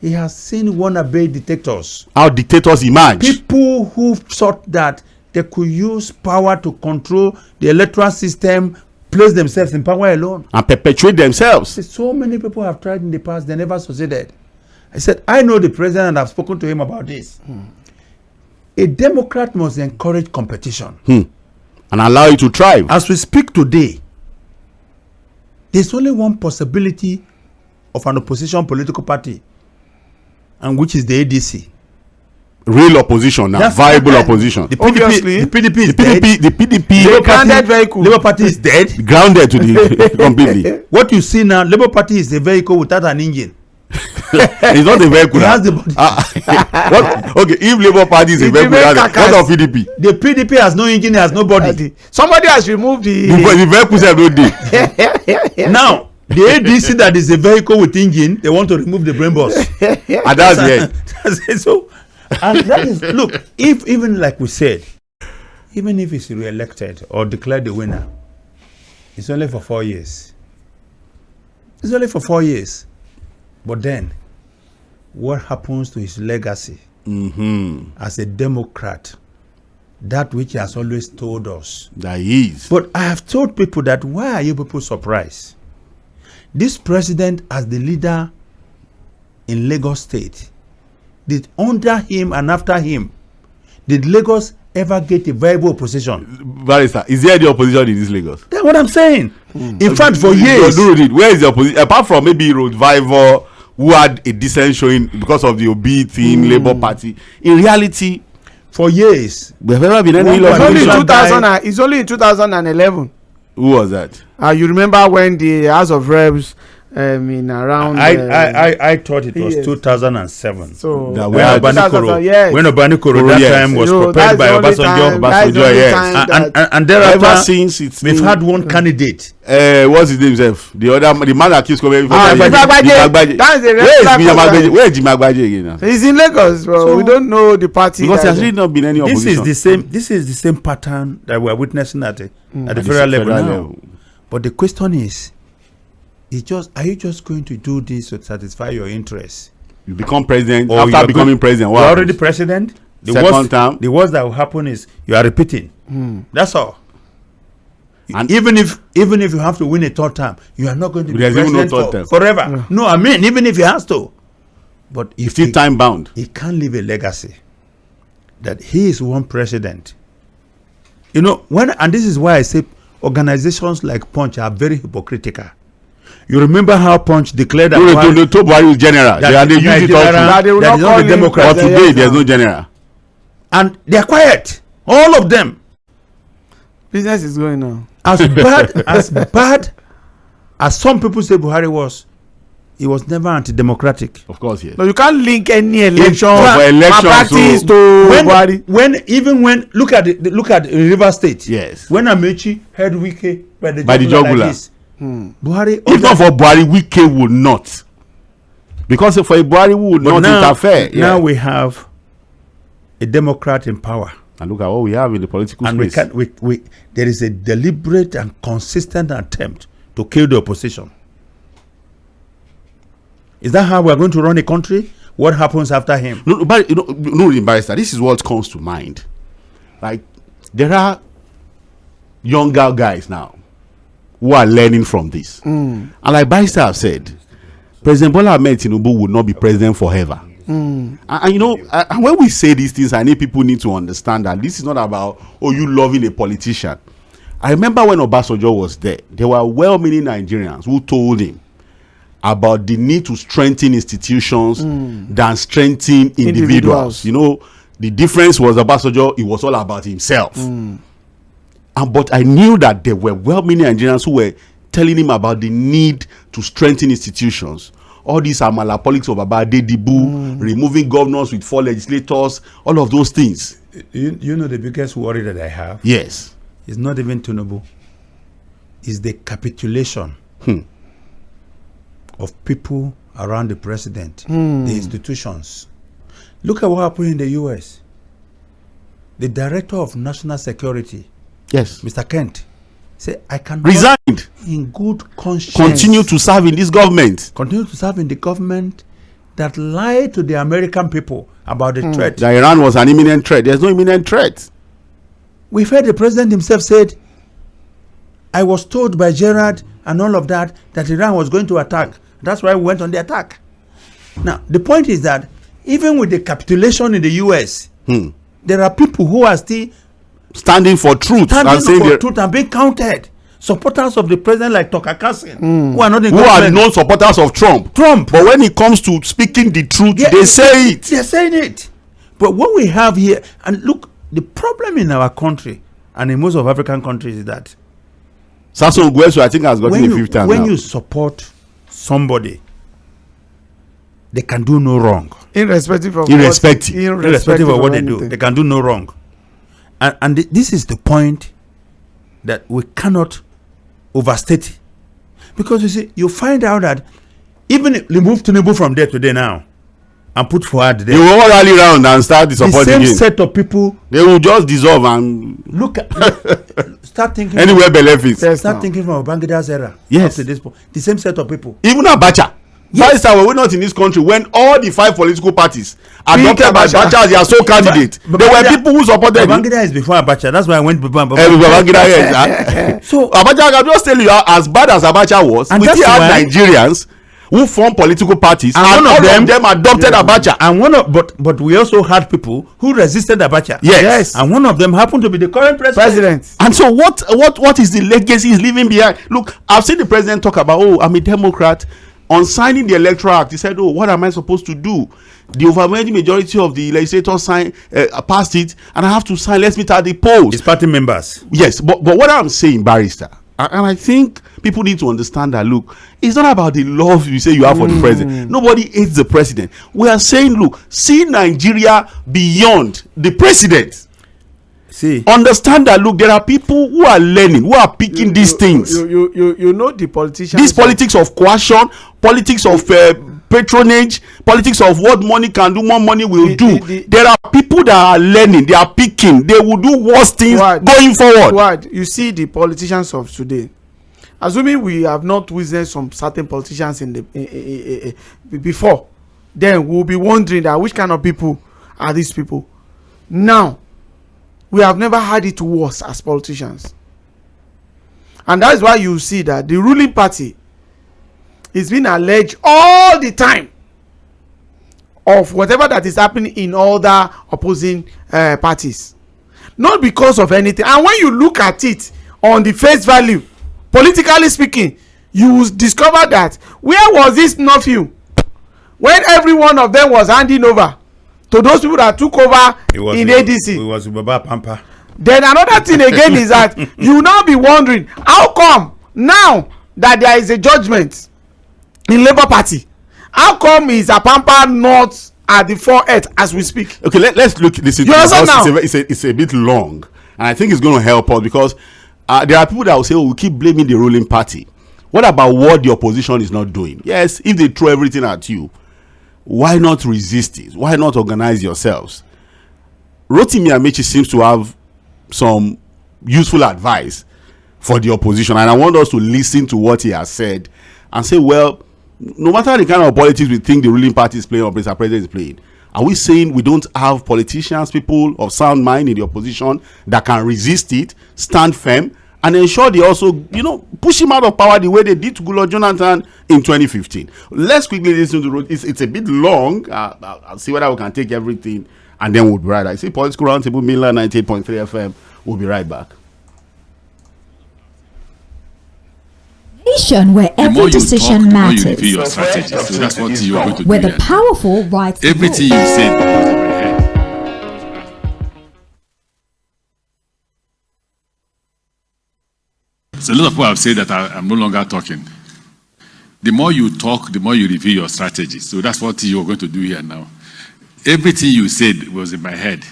he has seen wannabe dictators. How dictators emerge. People who thought that they could use power to control the electoral system, place themselves in power alone, and perpetuate themselves. So many people have tried in the past, they never succeeded. I said, I know the president and I've spoken to him about this. A Democrat must encourage competition and allow it to thrive. As we speak today, there's only one possibility of an opposition political party, and which is the ADC. Real opposition now, viable opposition. The PDP is dead. The PDP, Labour Party is dead. Grounded to the completely. What you see now, Labour Party is a vehicle without an engine. It's not a vehicle. It has the body. Okay, if Labour Party is a vehicle, what of PDP? The PDP has no engine, it has no body. Somebody has removed the vehicles have no day. Now, the ADC that is a vehicle with engine, they want to remove the brain boss. And that's the end. So, and that is, look, if even like we said, even if he's re-elected or declared the winner, it's only for 4 years. It's only for 4 years. But then, what happens to his legacy as a Democrat? That which he has always told us. That he is. But I have told people that, why are you people surprised? This president, as the leader in Lagos State, did under him and after him, did Lagos ever get a viable opposition? Barrister, is there any opposition in this Lagos? That's what I'm saying. In fact, for years, where is the opposition? Apart from maybe Road Viver, who had a decent showing because of the OB team, Labour Party. In reality, for years, there have never been any It's only in 2011. Who was that? You remember when the House of Reps in around I thought it was 2007. So when Obanikoro that time was prepared by Obasanjo, yes. And thereafter, ever since we've had one candidate. What's his name, Zef? The man that keeps coming. That's the where is Jim Agbaje again now? He's in Lagos, bro. So we don't know the party. Because there's really not been any opposition. This is the same pattern that we are witnessing at the federal level now. But the question is, are you just going to do this to satisfy your interests? You become president after becoming president. You're already president. Second term. The worst that will happen is you are repeating. That's all. And even if you have to win a third term, you are not going to be president forever. Yeah. No, I mean, even if he has to. But if still time bound. He can't leave a legacy that he is one president. You know, and this is why I say organizations like Punch are very hypocritical. You remember how Punch declared that the top was general. They used it all Democrats. But today there's no general. And they are quiet. All of them. Business is going on. As bad as some people say Buhari was, he was never anti-democratic. Of course, yes. No, you can't link any election practice to Buhari. When look at River State. Yes. When Amechi heard Wike by the jugular. Like Buhari, if not for Buhari, Wike would not. Because for a Buhari, we would not interfere. Now we have a Democrat in power. And look at what we have in the political space. And there is a deliberate and consistent attempt to kill the opposition. Is that how we are going to run a country? What happens after him? No, but Barrister, this is what comes to mind. Like, there are younger guys now who are learning from this. And like Barrister have said, President Bola Ahmed Tinubu would not be president forever. And you know, when we say these things, I need people need to understand that this is not about, you loving a politician. I remember when Obasanjo was there were well-meaning Nigerians who told him about the need to strengthen institutions than strengthen individuals. You know, the difference was Obasanjo, it was all about himself. But I knew that there were well-meaning Nigerians who were telling him about the need to strengthen institutions. All these Amala politics of Abadedibu, removing governors with 4 legislators, all of those things. You know the biggest worry that I have? Yes. It's not even Tinubu. It's the capitulation of people around the president, the institutions. Look at what happened in the US. The director of national security, yes, Mr. Kent, said, I can resigned in good conscience. Continue to serve in this government. Continue to serve in the government that lied to the American people about the threat. That Iran was an imminent threat. There's no imminent threat. We've heard the president himself said, I was told by Gerard and all of that Iran was going to attack. That's why we went on the attack. Now, the point is that even with the capitulation in the US, there are people who are still standing for truth and being counted. Supporters of the president like Tucker Carlson, who are not in who are known supporters of Trump. But when it comes to speaking the truth, they say it. They're saying it. But what we have here, and look, the problem in our country and in most of African countries is that Sassou Nguesso, I think, has gotten a 5th time. When you support somebody, they can do no wrong. Irrespective of what they do, they can do no wrong. And this is the point that we cannot overstate. Because you see, you find out that even if you move Tinubu from there to there now and put forward there, they will all rally round and start the support again. The same set of people, they will just dissolve and start thinking anywhere Belefis. Start thinking from Babangida era. Yes. Up to this point. The same set of people. Even Abacha. Yes. Were we not in this country when all the 5 political parties adopted Abacha as their sole candidate? There were people who supported Babangida is before Abacha. That's why I went before Babangida. Yes. So Abacha, I can just tell you, as bad as Abacha was, we still have Nigerians who formed political parties, and all of them adopted Abacha. And but we also had people who resisted Abacha. Yes. And one of them happened to be the current president. And so what is the legacy he's leaving behind? Look, I've seen the president talk about, I'm a Democrat. On signing the Electoral Act, he said, what am I supposed to do? The overwhelming majority of the legislators passed it, and I have to sign. Let's meet at the polls. His party members. Yes, but what I'm saying, barrister, and I think people need to understand that, look, it's not about the love you say you have for the president. Nobody hates the president. We are saying, look, see Nigeria beyond the president. See, understand that, look, there are people who are learning, who are picking these things. You know the politicians. This politics of coercion, politics of patronage, politics of what money can do, more money will do. There are people that are learning, they are picking, they will do worse things going forward. You see the politicians of today. Assuming we have not witnessed some certain politicians in the before, then we'll be wondering that which kind of people are these people. Now, we have never had it worse as politicians, and that is why you see that the ruling party is being alleged all the time of whatever that is happening in other opposing parties, not because of anything. And when you look at it on the face value, politically speaking, you will discover that where was this nephew when every one of them was handing over to those people that took over in ADC? It was Baba Pampa. Then another thing again is that you now be wondering, how come now that there is a judgment in Labour Party, how come is Apampa not at the forehead as we speak? Okay, let's look at this. It's a bit long, and I think it's going to help us, because there are people that will say, we keep blaming the ruling party. What about what the opposition is not doing? Yes, if they throw everything at you, why not resist it? Why not organize yourselves? Rotimi Amechi seems to have some useful advice for the opposition, and I want us to listen to what he has said and say, well, no matter the kind of politics we think the ruling party is playing or Mr. President is playing, are we saying we don't have politicians, people of sound mind in the opposition that can resist it, stand firm, and ensure they also, push him out of power the way they did to Goodluck Jonathan in 2015? Let's quickly listen to the it's a bit long. I'll see whether we can take everything, and then we'll be right back. I see Political Roundtable, Mainland 98.3 FM. We'll be right back. Nation where every decision matters. You review your strategy. So that's what you are going to do. Where the powerful write everything you said goes in my head. So a lot of people have said that I'm no longer talking. The more you talk, the more you review your strategy. So that's what you're going to do here now. Everything you said was in my head.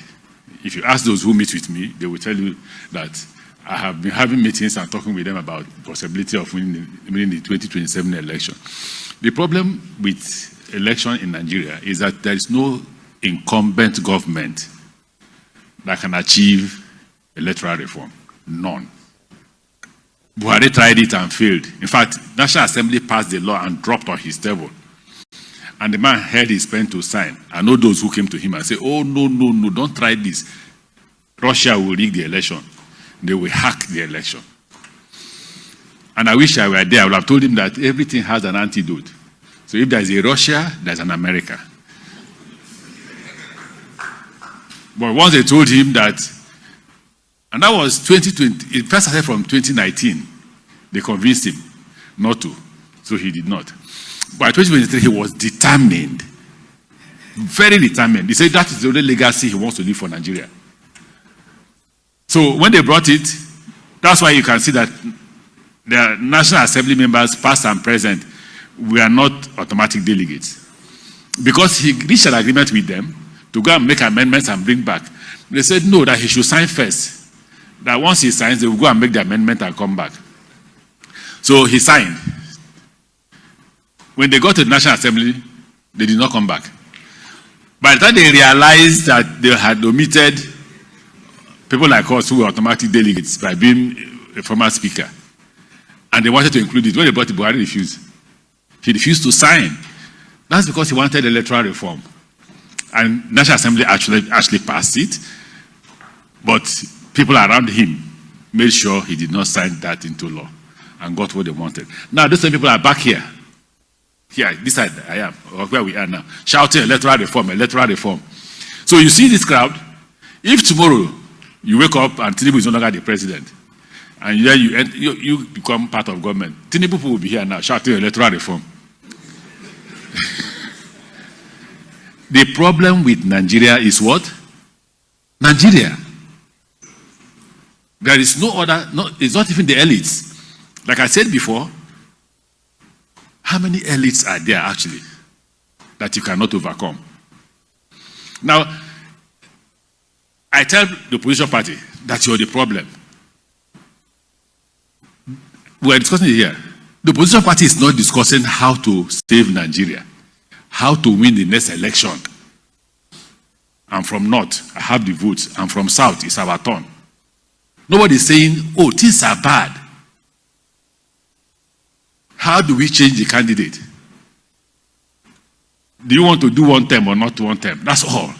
If you ask those who meet with me, they will tell you that I have been having meetings and talking with them about the possibility of winning the 2027 election. The problem with election in Nigeria is that there is no incumbent government that can achieve electoral reform. None. Buhari tried it and failed. In fact, National Assembly passed the law and dropped on his table. And the man held his pen to sign. I know those who came to him and said, oh, no, don't try this. Russia will rig the election. They will hack the election. And I wish I were there. I would have told him that everything has an antidote. So if there's a Russia, there's an America. But once they told him that, and that was 2020, it first started from 2019, they convinced him not to. So he did not. By 2023, he was determined, very determined. He said that is the only legacy he wants to leave for Nigeria. So when they brought it, that's why you can see that the National Assembly members, past and present, were not automatic delegates. Because he reached an agreement with them to go and make amendments and bring back. They said no, that he should sign first. That once he signs, they will go and make the amendment and come back. So he signed. When they got to the National Assembly, they did not come back. By the time they realized that they had omitted people like us who were automatic delegates by being a former speaker, and they wanted to include it, when they brought it, Buhari refused. He refused to sign. That's because he wanted electoral reform. And National Assembly actually passed it, but people around him made sure he did not sign that into law and got what they wanted. Now, those same people are back here. Here, this side I am, or where we are now, shouting electoral reform, electoral reform. So you see this crowd. If tomorrow you wake up and Tinubu is no longer the president, and then you become part of government, Tinubu will be here now shouting electoral reform. The problem with Nigeria is what? Nigeria. There is no other, it's not even the elites. Like I said before, how many elites are there actually that you cannot overcome? Now, I tell the opposition party that you're the problem. We're discussing it here. The opposition party is not discussing how to save Nigeria, how to win the next election. I'm from North, I have the votes. I'm from South, it's our turn. Nobody is saying, oh, things are bad. How do we change the candidate? Do you want to do one term or not one term? That's all.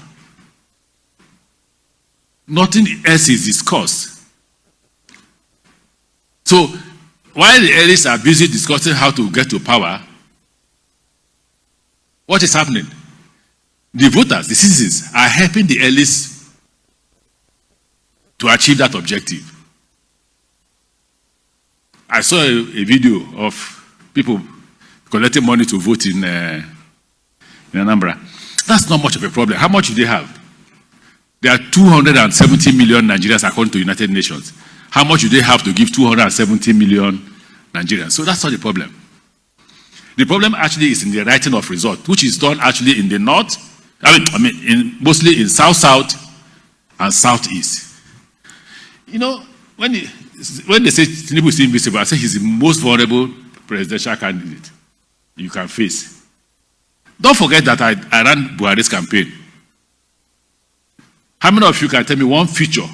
Nothing else is discussed. So, while the elites are busy discussing how to get to power, what is happening? The voters, the citizens, are helping the elites to achieve that objective. I saw a video of people collecting money to vote in Anambra. That's not much of a problem. How much do they have? There are 270 million Nigerians according to United Nations. How much do they have to give 270 million Nigerians? So that's not the problem. The problem actually is in the writing of result, which is done actually in the north, mostly in south and southeast. You know, when they say Tinubu is invisible, I say he's the most vulnerable presidential candidate you can face. Don't forget that I ran Buhari's campaign. How many of you can tell me one feature,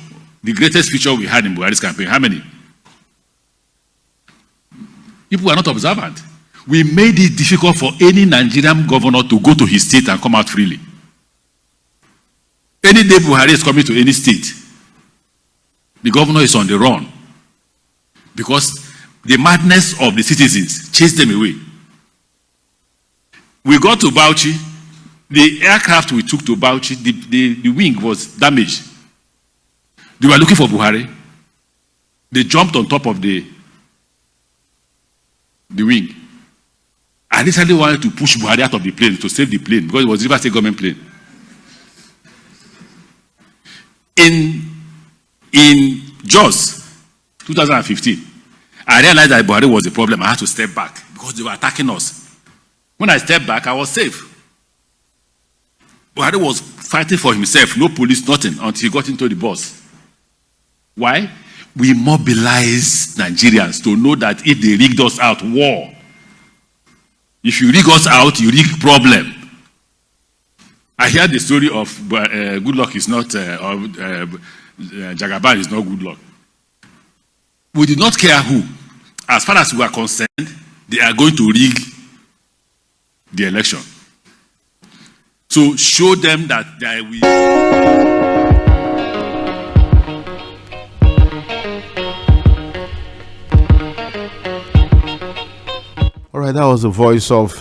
the greatest feature we had in Buhari's campaign? How many? People are not observant. We made it difficult for any Nigerian governor to go to his state and come out freely. Any day Buhari is coming to any state, the governor is on the run because the madness of the citizens chased them away. We got to Bauchi. The aircraft we took to Bauchi, the wing was damaged. They were looking for Buhari. They jumped on top of the wing. I literally wanted to push Buhari out of the plane to save the plane because it was a River State government plane. In Jos, 2015, I realized that Buhari was the problem. I had to step back because they were attacking us. When I stepped back, I was safe. Buhari was fighting for himself, no police, nothing, until he got into the bus. Why? We mobilized Nigerians to know that if they rigged us out, war. If you rig us out, you rig problem. I heard the story of good luck is not, Jagaban is not good luck. We did not care who. As far as we are concerned, they are going to rig the election. So show them that they will. All right, that was the voice of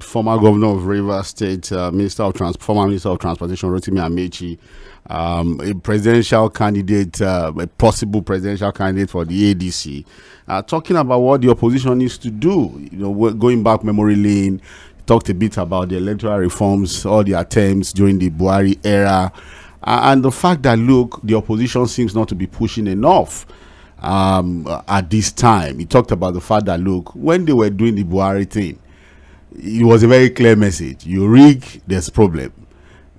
former governor of Rivers State, former Minister of Transportation, Rotimi Amechi, a presidential candidate, a possible presidential candidate for the ADC, talking about what the opposition needs to do. You know, going back memory lane, talked a bit about the electoral reforms, all the attempts during the Buhari era, and the fact that, look, the opposition seems not to be pushing enough at this time. He talked about the fact that, look, when they were doing the Buhari thing, it was a very clear message. You rig, there's problem.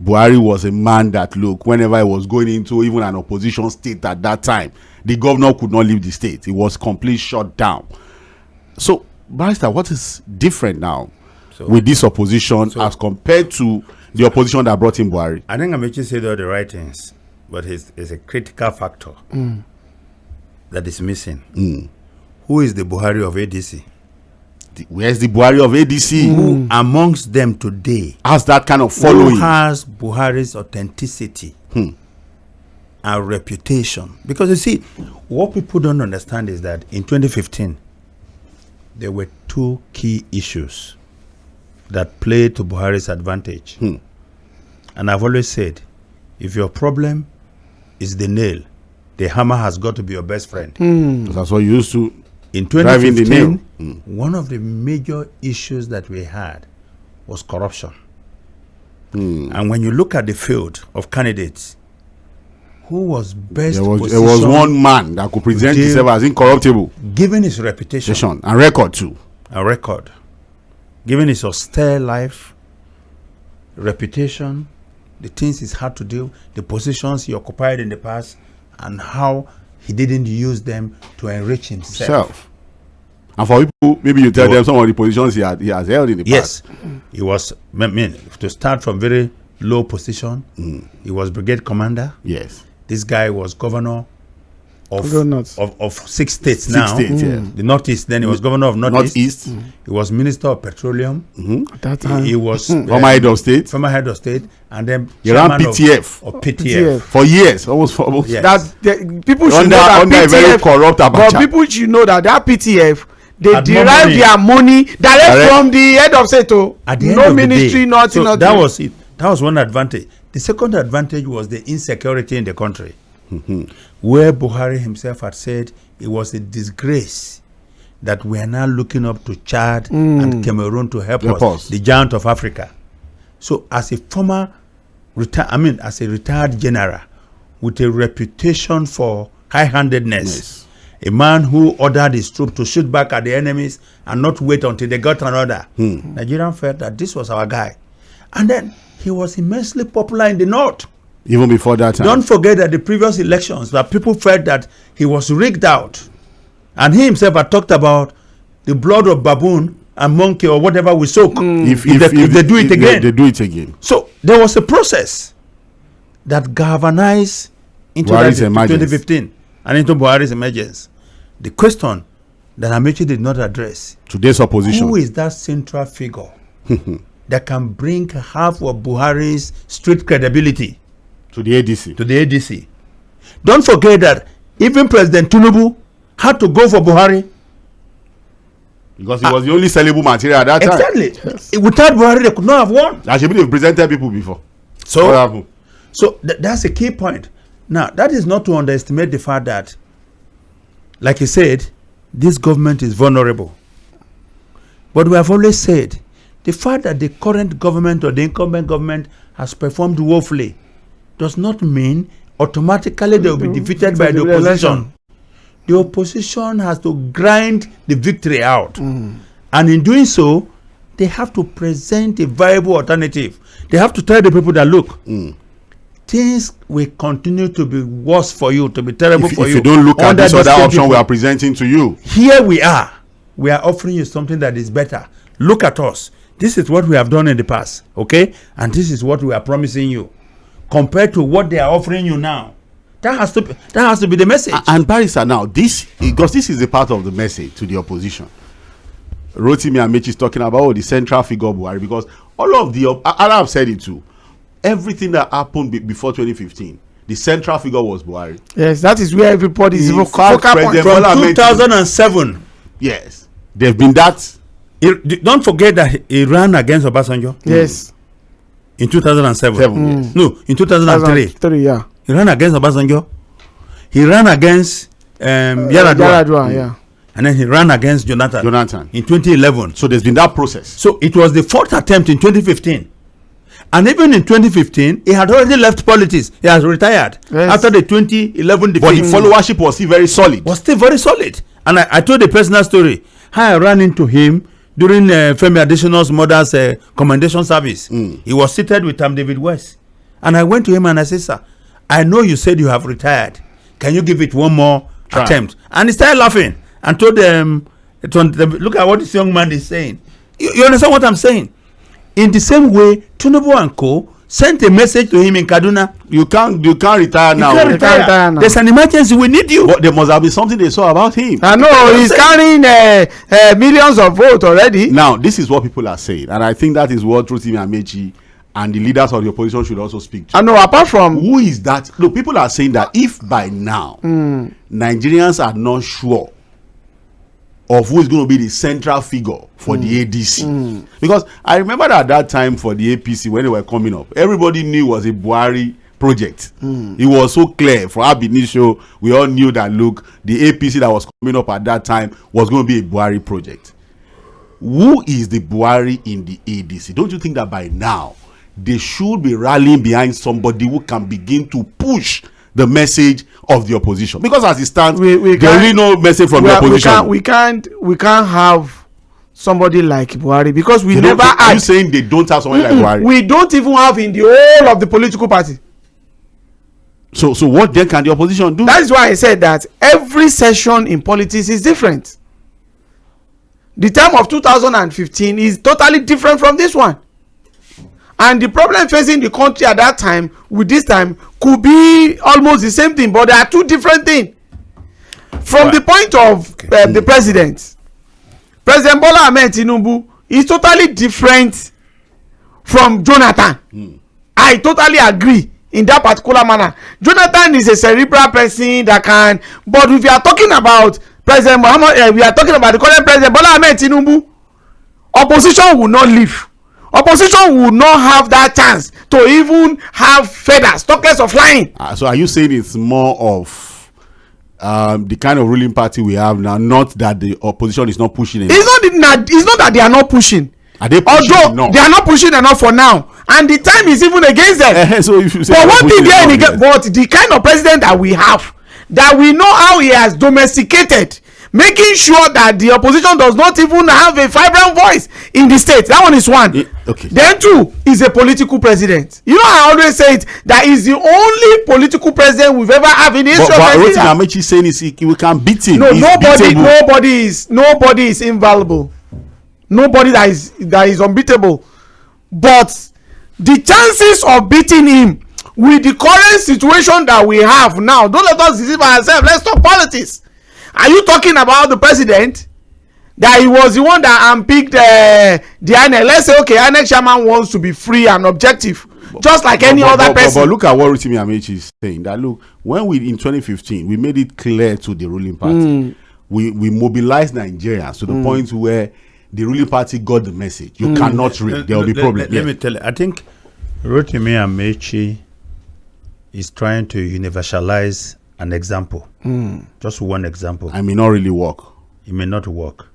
Buhari was a man that, look, whenever he was going into even an opposition state at that time, the governor could not leave the state. It was completely shut down. So, Barrister, what is different now with this opposition as compared to the opposition that brought in Buhari? I think Amechi said all the right things, but it's a critical factor that is missing. Who is the Buhari of ADC? Where's the Buhari of ADC? Who amongst them today has that kind of following? Who has Buhari's authenticity and reputation? Because you see, what people don't understand is that in 2015, there were two key issues that played to Buhari's advantage. And I've always said, if your problem is the nail, the hammer has got to be your best friend. That's what you used to. In 2015, one of the major issues that we had was corruption. And when you look at the field of candidates, who was best there was one man that could present himself as incorruptible, given his reputation and record too. Given his austere life, reputation, the things he's had to do, the positions he occupied in the past, and how he didn't use them to enrich himself. And for people, maybe you tell them some of the positions he has held in the past. Yes, he was. I mean, to start from very low position, he was brigade commander. Yes, this guy was governor of 6 states 6 now. States, the Northeast. Then he was governor of Northeast. He was minister of petroleum. At that time, he was former head of state. And then he ran PTF of PTF for years, almost. Yes. That people should know that under PTF, a very corrupt Abacha. but people should know that PTF, they derive their money direct from the head of state. At the end no of ministry, the day. nothing. So that was it. That was one advantage. The second advantage was the insecurity in the country, where Buhari himself had said it was a disgrace that we are now looking up to Chad and Cameroon to help us, the giant of Africa. So as a as a retired general with a reputation for high-handedness, a man who ordered his troops to shoot back at the enemies and not wait until they got an order. Nigerian felt that this was our guy. And then he was immensely popular in the north. Even before that time. Don't forget that the previous elections, that people felt that he was rigged out. And he himself had talked about the blood of baboon and monkey or whatever we soak. If they do it again. They do it again. So there was a process that galvanized into 2015 and into Buhari's emergence. The question that Amechi did not address. Today's opposition. Who is that central figure that can bring half of Buhari's street credibility to the ADC? Don't forget that even President Tinubu had to go for Buhari. Because he was the only sellable material at that time. Exactly. Yes. Without Buhari, they could not have won. Actually, they've presented people before. So that's a key point. Now, that is not to underestimate the fact that, like you said, this government is vulnerable. But we have always said, the fact that the current government or the incumbent government has performed woefully does not mean automatically they will be defeated by the opposition. The opposition has to grind the victory out. And in doing so, they have to present a viable alternative. They have to tell the people that, look, things will continue to be worse for you, to be terrible for you. If you don't look at this other option we are presenting to you. Here we are. We are offering you something that is better. Look at us. This is what we have done in the past, okay? And this is what we are promising you. Compared to what they are offering you now. That has to be the message. And Barrister, now because this is a part of the message to the opposition. Rotimi Amechi is talking about the central figure Buhari, because all of the Arab said it too. Everything that happened before 2015, the central figure was Buhari. Yes, that is where everybody is focal point. From 2007. Yes, there have been that. Don't forget that he ran against Obasanjo. Yes. In 2007. Yes. No, in 2003. Yeah. He ran against Obasanjo. He ran against Yaradua. Yeah. And then he ran against Jonathan in 2011. So there's been that process. So it was the fourth attempt in 2015. And even in 2015, he had already left politics. He has retired after the 2011 defeat. But the followership was still very solid. And I told a personal story. How I ran into him during Femi Adesina's mother's commendation service. He was seated with David West. And I went to him and I said, sir, I know you said you have retired. Can you give it one more attempt? And he started laughing and told them, look at what this young man is saying. You understand what I'm saying? In the same way, Tinubu and Co. sent a message to him in Kaduna. You can't retire now. You can't retire now. There's an emergency. We need you. But there must have been something they saw about him. I know he's carrying millions of votes already. Now, this is what people are saying, and I think that is what Rotimi Amechi and the leaders of the opposition should also speak to. I know. Apart from who is that? Look, people are saying that if by now Nigerians are not sure of who is going to be the central figure for the ADC. Because I remember that at that time for the APC, when they were coming up, everybody knew it was a Buhari project. It was so clear from ab initio. We all knew that, look, the APC that was coming up at that time was going to be a Buhari project. Who is the Buhari in the ADC? Don't you think that by now they should be rallying behind somebody who can begin to push the message of the opposition? Because as it stands, there really no message from the opposition. We can't have somebody like Buhari because we never had. Are you saying they don't have somebody like Buhari? We don't even have in the whole of the political party. So what then can the opposition do? That is why I said that every session in politics is different. The time of 2015 is totally different from this one. And the problem facing the country at that time with this time could be almost the same thing, but they are two different things. From the point of the President Bola Ahmed Tinubu is totally different from Jonathan. I totally agree in that particular manner. Jonathan is a cerebral person that can, but if you are talking about President Muhammad, we are talking about the current President Bola Ahmed Tinubu, opposition will not leave. Opposition will not have that chance to even have feathers, talk less of flying. So are you saying it's more of the kind of ruling party we have now, not that the opposition is not pushing enough? It's not that they are not pushing. Are they pushing enough? They are not pushing enough for now, and the time is even against them. So if you say, but one thing but the kind of president that we have, that we know how he has domesticated, making sure that the opposition does not even have a vibrant voice in the state. That one is one. Okay. Then two is a political president. You know, I always say it, that is the only political president we've ever had in the history of Nigeria. But what Amechi saying is we can beat him. No, nobody is invaluable. Nobody that is unbeatable. But the chances of beating him with the current situation that we have now, don't let us deceive ourselves. Let's talk politics. Are you talking about the president that he was the one that unpicked the INEC? Let's say, okay, INEC chairman wants to be free and objective, just like any other person. But look at what Rotimi Amechi is saying. That look, when we in 2015 we made it clear to the ruling party, we mobilized Nigerians to the point where the ruling party got the message. You cannot read. There will be problems. Let me tell you. I think Rotimi Amechi is trying to universalize an example. Just one example. I may not really work. It may not work.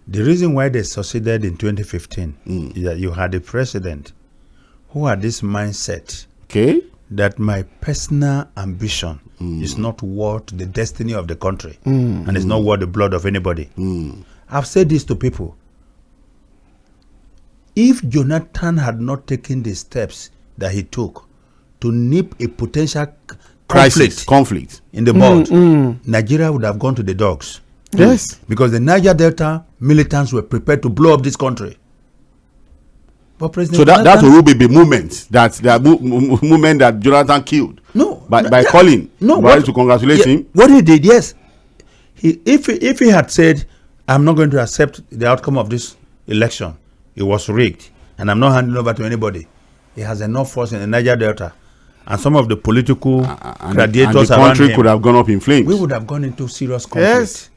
The reason why they succeeded in 2015 is that you had a president who had this mindset that my personal ambition is not worth the destiny of the country and it's not worth the blood of anybody. I've said this to people. If Jonathan had not taken the steps that he took to nip a potential conflict in the bud, Nigeria would have gone to the dogs. Yes. Because the Niger Delta militants were prepared to blow up this country. But President that will be the movement movement that Jonathan killed. By calling to congratulate him. What he did, yes. If he had said, I'm not going to accept the outcome of this election, it was rigged, and I'm not handing over to anybody, he has enough force in the Niger Delta. And some of the political gladiators and the country could have gone up in flames. We would have gone into serious conflict. Yes.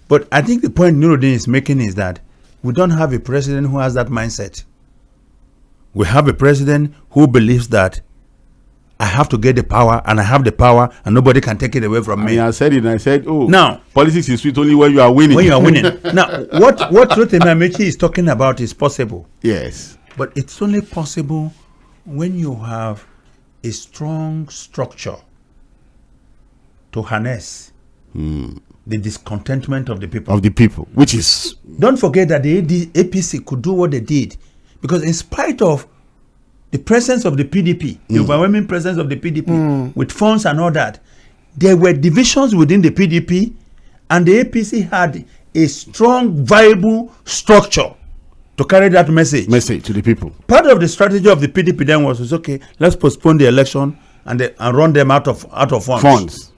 But I think the point Nuruddin is making is that we don't have a president who has that mindset. We have a president who believes that I have to get the power, and I have the power, and nobody can take it away from me. I said it, and I said, now politics is sweet only when you are winning. When you are winning. Now, what Rotimi Amechi is talking about is possible. Yes. But it's only possible when you have a strong structure to harness the discontentment of the people. Which is... Don't forget that the APC could do what they did. Because in spite of the presence of the PDP, the overwhelming presence of the PDP, with funds and all that, there were divisions within the PDP, and the APC had a strong, viable structure to carry that message to the people. Part of the strategy of the PDP then was okay, let's postpone the election and run them out of funds.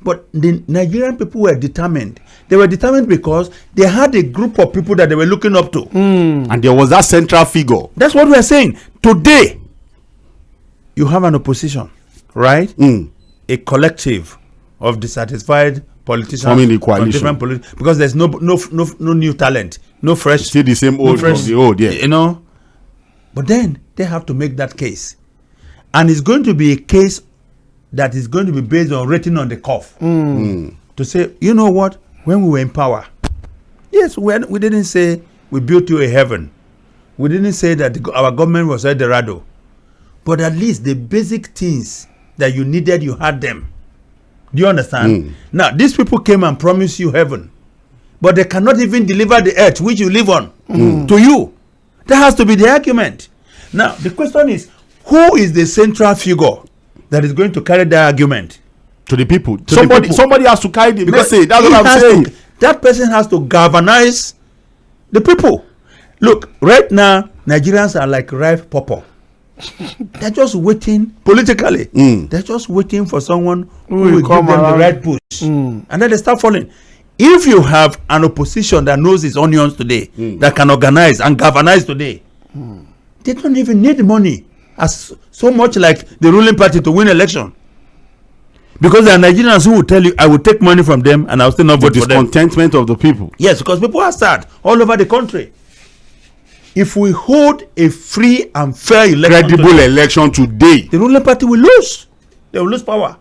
But the Nigerian people were determined. They were determined because they had a group of people that they were looking up to. And there was that central figure. That's what we are saying. Today, you have an opposition, right? A collective of dissatisfied politicians forming the from different because there's no new talent, no fresh. Still the same old, fresh, the old, yeah. You know, but then they have to make that case, and it's going to be a case that is going to be based on written on the cuff to say, you know what, when we were in power, yes, we didn't say we built you a heaven, we didn't say that our government was El Dorado, but at least the basic things that you needed, you had them. Do you understand? Now, these people came and promised you heaven, but they cannot even deliver the earth which you live on to you. That has to be the argument. Now, the question is, who is the central figure that is going to carry that argument? To the people. Somebody has to carry the message. That's what I'm saying. That person has to galvanize the people. Look, right now, Nigerians are like ripe pawpaw. They're just waiting politically. They're just waiting for someone who will give them the right push. And then they start falling. If you have an opposition that knows its onions today, that can organize and galvanize today, they don't even need money as so much like the ruling party to win election. Because there are Nigerians who will tell you, I will take money from them and I will still not vote for them. The discontentment of the people. Yes, because people are sad all over the country. If we hold a free and fair election, credible election today, the ruling party will lose. They will lose power.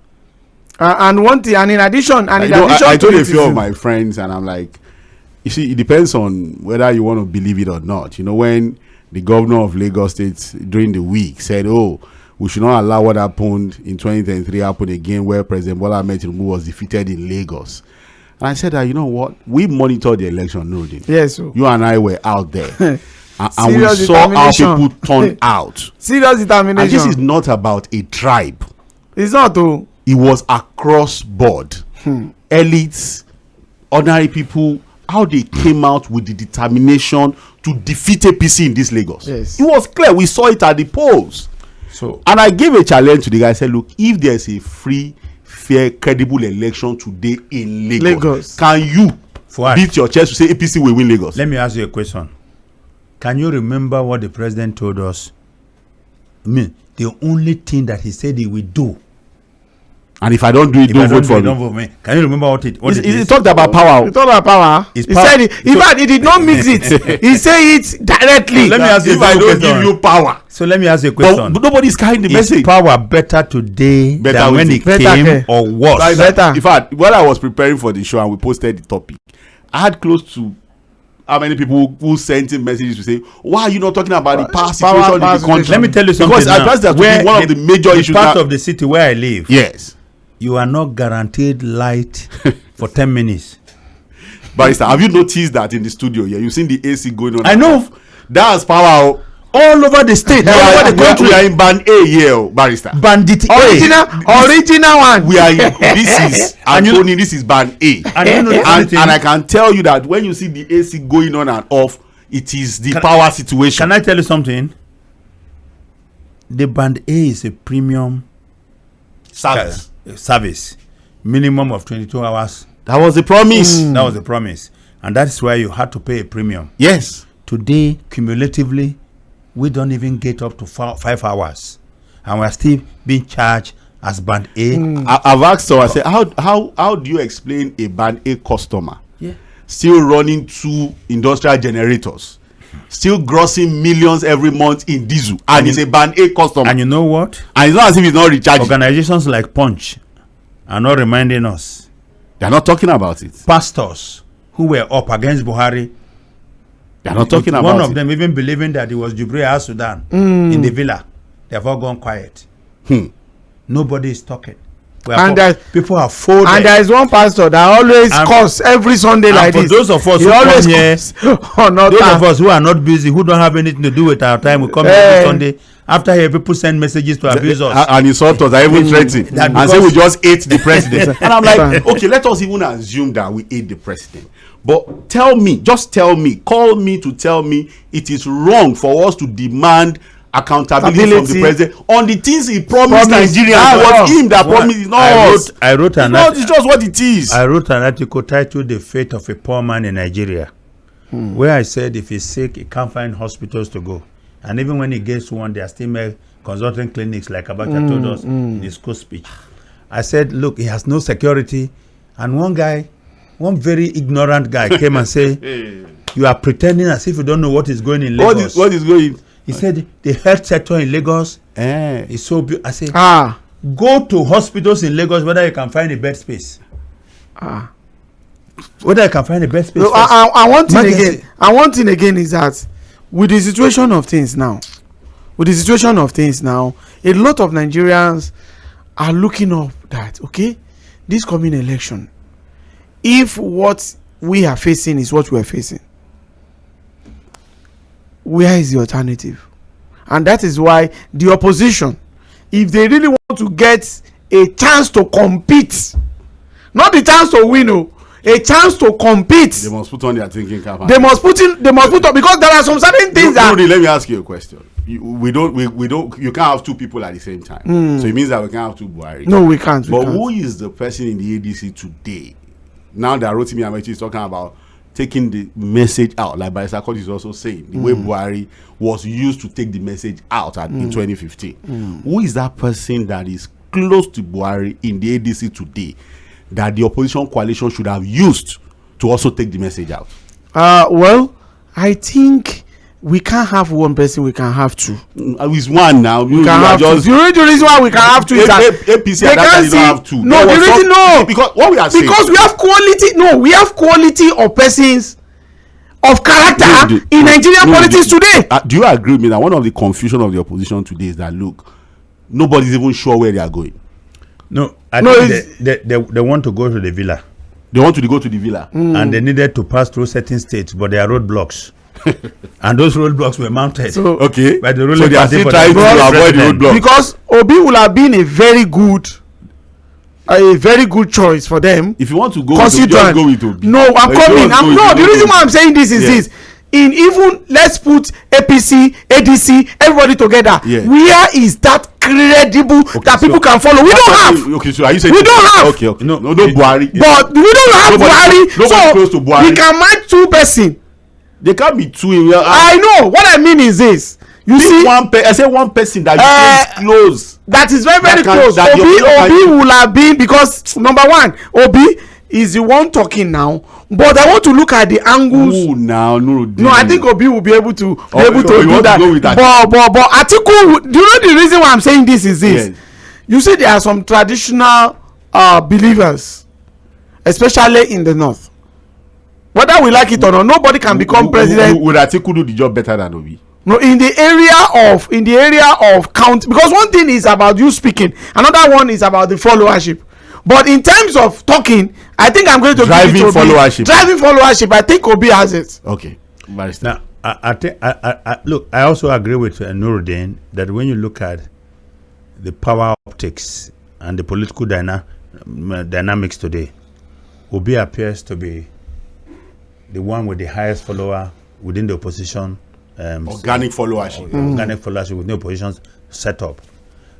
And one thing, and in addition, I told a few of my friends, and I'm like, you see, it depends on whether you want to believe it or not. You know, when the governor of Lagos State during the week said, "Oh, we should not allow what happened in 2023 happen again, where President Bola Ahmed Tinubu was defeated in Lagos." And I said that, you know what, we monitored the election, no, yes, sir. You and I were out there. And we saw how people turned out. Serious determination. And this is not about a tribe. It's not, though. It was across board. Elites, ordinary people, how they came out with the determination to defeat APC in this Lagos. Yes. It was clear. We saw it at the polls. And I gave a challenge to the guy. I said, look, if there's a free, fair, credible election today in Lagos. Can you beat your chest to say APC will win Lagos? Let me ask you a question. Can you remember what the president told us? I mean, the only thing that he said he will do. And if I don't do it, don't vote for me. Can you remember what it is? He talked about power. He talked about power. He said it. In fact, he did not mix it. He said it directly. Let me ask you if I don't give you power. So let me ask you a question. But nobody's carrying the message. Is power better today than when it came or worse? Better. In fact, when I was preparing for the show and we posted the topic, I had close to how many people who sent in messages to say, why are you not talking about the power situation in the country? Let me tell you something. Because I trust that to be one of the major issues. Part of the city where I live. Yes. You are not guaranteed light for 10 minutes. Barrister, have you noticed that in the studio here? You've seen the AC going on. I know. That's power all over the state, all over the country. We are in band A here, Barrister. Bandit original one. We are in, this is Anthony, this is band A. And I can tell you that when you see the AC going on and off, it is the power situation. Can I tell you something? The band A is a premium service. Minimum of 22 hours. That was the promise. That was the promise. And that's why you had to pay a premium. Yes. Today, cumulatively, we don't even get up to 5 hours. And we're still being charged as band A. I've asked her, I said, how do you explain a band A customer still running 2 industrial generators, still grossing millions every month in diesel, and it's a band A customer? And you know what? And it's not as if it's not recharging. Organizations like Punch are not reminding us. They're not talking about it. Pastors who were up against Buhari, they're not talking about it. One of them even believing that it was Jubril Al Sudan in the villa. They've all gone quiet. Nobody is talking. People are folded. And there is one pastor that always calls every Sunday like this. For those of us who always come here, those of us who are not busy, who don't have anything to do with our time, we come here every Sunday. After here, people send messages to abuse us. And insult us, I even threaten. And say we just hate the president. And I'm like, okay, let us even assume that we hate the president. But tell me, just tell me, call me to tell me it is wrong for us to demand accountability from the president on the things he promised Nigerians. It was him that promised, not us. I wrote an article. It's just what it is. I wrote an article titled "The Fate of a Poor Man in Nigeria," where I said if he's sick, he can't find hospitals to go, and even when he gets one, they are still consulting clinics, like Abacha told us in his school speech. I said, look, he has no security, And one very ignorant guy came and say, you are pretending as if you don't know what is going in Lagos. What is going? He said the health sector in Lagos is so beautiful. I said, go to hospitals in Lagos whether you can find a bed space. Whether you can find a bed space. No, I one thing again is that with the situation of things now, a lot of Nigerians are looking up that, okay, this coming election, if what we are facing is what we are facing, where is the alternative? And that is why the opposition, if they really want to get a chance to compete, not the chance to win, a chance to compete, they must put on their thinking cap. They must put on, because there are some certain things that. Let me ask you a question. We don't. You can't have two people at the same time. So it means that we can't have two Buhari. No, we can't. But who is the person in the ADC today? Now that Rotimi Amechi is talking about taking the message out, like Barrister Court is also saying, the way Buhari was used to take the message out in 2015. Who is that person that is close to Buhari in the ADC today that the opposition coalition should have used to also take the message out? Well, I think we can't have one person, we can have two. It's one now. We can have two. The reason why we can have two is that APC and that don't have two. No, the reason because what we are saying, because we have quality. No, we have quality of persons of character in Nigerian politics today. Do you agree with me that one of the confusion of the opposition today is that, look, nobody's even sure where they are going? No, I think they want to go to the villa. They want to go to the villa, and they needed to pass through certain states, but there are roadblocks. And those roadblocks were mounted. So, okay. By the ruling so they are still trying to avoid the roadblocks. Because Obi will have been a very good choice for them. If you want to go, just go with Obi. No, I'm coming. The reason why I'm saying this is this. In even, let's put APC, ADC, everybody together. Where is that credible that people can follow? We don't have. Okay, so are you saying we don't have? Okay. No Buhari. But we don't have Buhari. Nobody close to Buhari. We can match two person. They can't be two in real. I know. What I mean is this. You see, I say one person that is close. That is very close. Obi will have been, because number one, Obi is the one talking now. But I want to look at the angles. No, I think Obi will be able to do that. But Atiku, do you know the reason why I'm saying this is this? Yes. You see, there are some traditional believers, especially in the north. Whether we like it or not, nobody can become president. Would Atiku do the job better than Obi? No, in the area of count, because one thing is about you speaking, another one is about the followership. But in terms of talking, I think I'm going to driving followership. Driving followership, I think Obi has it. Okay. Now, I also agree with Nuruddin that when you look at the power optics and the political dynamics today, Obi appears to be the one with the highest follower within the opposition. Organic followership. Organic followership within the opposition setup.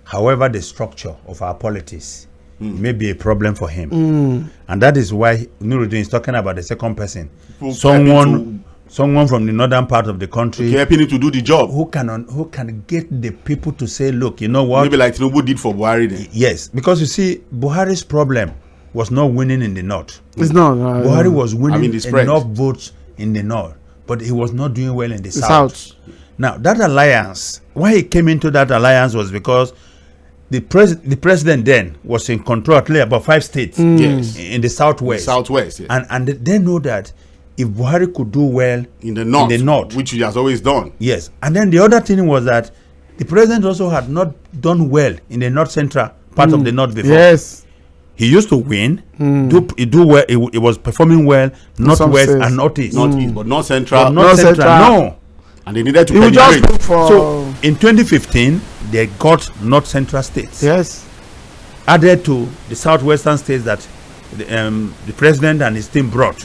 However, the structure of our politics may be a problem for him. And that is why Nuruddin is talking about the second person. Someone from the northern part of the country. Helping him to do the job. Who can get the people to say, look, you know what? Maybe like Tinubu did for Buhari then. Yes, because you see, Buhari's problem was not winning in the north. It's not. Buhari was winning enough votes in the north, but he was not doing well in the south. Now, that alliance, why he came into that alliance was because the president then was in control at least about 5 states in the southwest. Yes. And they know that if Buhari could do well in the north, which he has always done. Yes. And then the other thing was that the president also had not done well in the north central part of the north before. Yes. He used to win, do well. It was performing well, northwest and northeast. Northeast, but not central. Not central. No. And they needed to penetrate. So in 2015, they got north central states. Yes. Added to the southwestern states that the president and his team brought.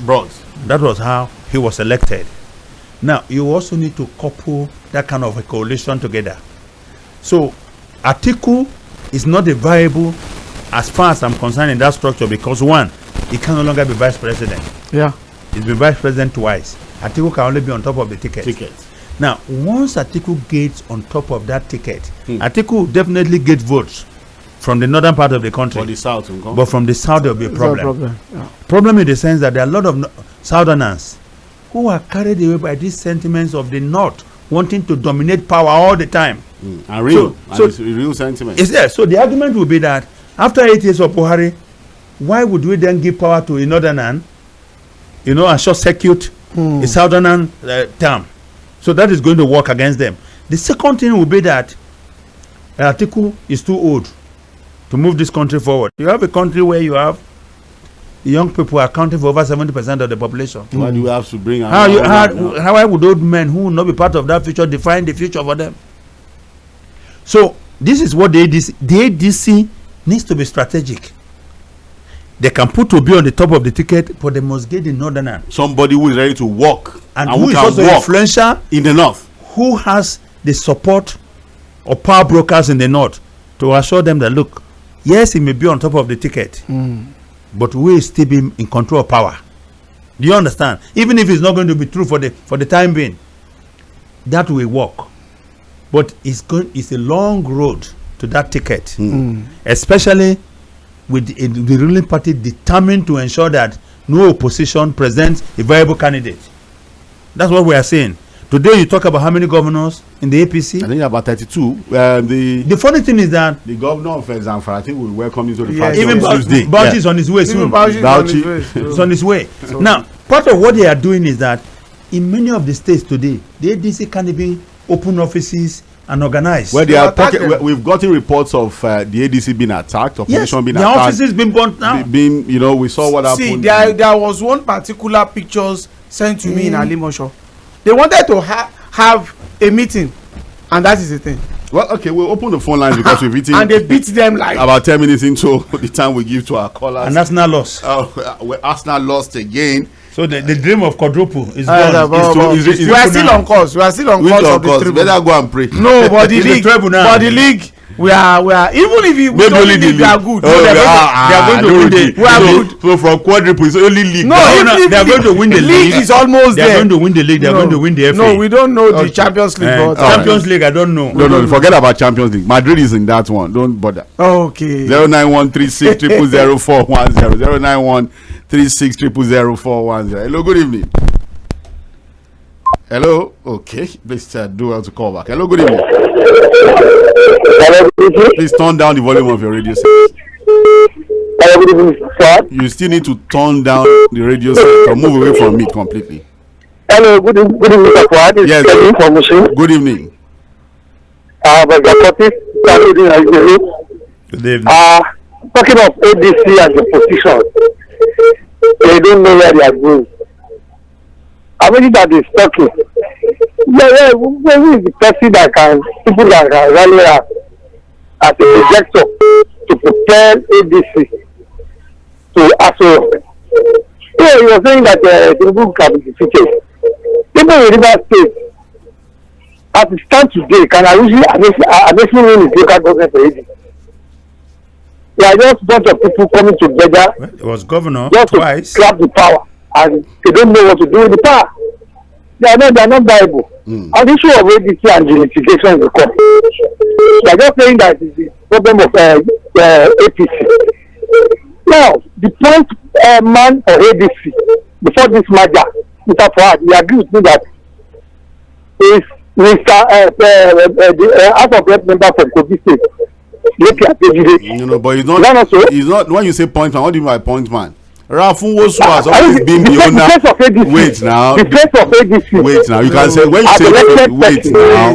That was how he was elected. Now, you also need to couple that kind of a coalition together. So, Atiku is not a viable, as far as I'm concerned, in that structure, because one, he can no longer be vice president. Yeah. He's been vice president twice. Atiku can only be on top of the ticket. Now, once Atiku gets on top of that ticket, Atiku will definitely get votes from the northern part of the country. For the south, but from the south there will be a problem. Yeah. Problem in the sense that there are a lot of southerners who are carried away by these sentiments of the north wanting to dominate power all the time. And real. So it's real sentiment. Is there? So the argument will be that after 8 years of Buhari, why would we then give power to a northerner, and short circuit a southern term? So that is going to work against them. The second thing will be that Atiku is too old to move this country forward. You have a country where you have young people accounting for over 70% of the population. Why do we have to bring how would old men who will not be part of that future define the future for them? So this is what the ADC needs to be strategic. They can put Obi on the top of the ticket, but they must get the northerner. Somebody who is ready to work and who is also influential in the north. Who has the support of power brokers in the north to assure them that, look, yes, he may be on top of the ticket, but we will still be in control of power. Do you understand? Even if it's not going to be true for the time being, that will work. But it's a long road to that ticket, especially with the ruling party determined to ensure that no opposition presents a viable candidate. That's what we are saying. Today you talk about how many governors in the APC? I think about 32. The funny thing is that the governor of Zamfara, I think, will welcome you to the party. Even Bauchi is on his way soon. Bauchi is on his way. So now, part of what they are doing is that in many of the states today, the ADC can't even open offices and organize. Well, they are we've gotten reports of the ADC being attacked, opposition being attacked. Their offices being burnt down. We saw what happened. See, there was one particular pictures sent to me in Alimosho. They wanted to have a meeting, and that is the thing. Well, okay, we'll open the phone lines because we've eaten. And they beat them like about 10 minutes into the time we give to our callers. And Arsenal lost. Arsenal lost again. So the dream of quadruple is gone. We are still on course. We are still on course of the triple. Better go and pray. No, but the league. We are even if you maybe only the league, they are good. They are going to win the. We are good. So from quadruple, it's only league. No, they are going to win the league. Is almost there. They are going to win the league. They are going to win the FA. No, we don't know the Champions League. Champions League, I don't know. No, forget about Champions League. Madrid is in that one. Don't bother. Okay. 09136 0000410 09136 0000410. Hello, good evening. Hello. Okay, please do well to call back. Hello, good evening. Please turn down the volume of your radio set. Hello, good evening, sir. You still need to turn down the radio set or move away from it completely. Hello, good evening, Sir. Yes. Good evening. Good evening. Talking of ADC and the position, they don't know where they are going. I mean that is talking. Where is the person that people that can rally as a projector to prepare ADC to ASO? Yeah, you were saying that Tinubu can be defeated. People in River State, as it stands today, can actually win his local government for ADC. There are just a bunch of people coming together. Well, it was governor just twice. To grab the power, and they don't know what to do with the power. They are not viable. And the issue of ADC and the litigation will come. They are just saying that it's the problem of APC. Now, the point man for ADC before this merger, Mr. Fahad, he agreed with me that is the House of Rep member from Kogi State. But he's not. When you say point man, what do you mean by point man? Rafun Wosu has always been the owner. Wait now. The face of ADC. Wait now. You can say when you say wait now.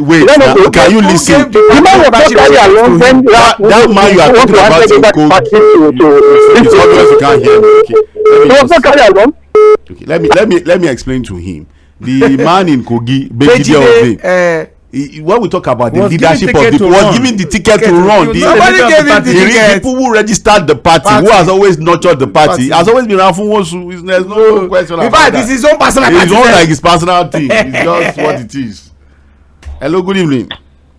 Wait now. Can you listen? That man you are talking about in Kogi. It's obvious you can't hear me. Okay. Let me explain to him. The man in Kogi, Begide when we talk about the leadership of the was given the ticket to run. Nobody gave him the ticket. People who registered the party, who has always nurtured the party, has always been Rafun Wosu. There's no question about that. This is his own personal party. It's not like his personal thing. It's just what it is. Hello, good evening.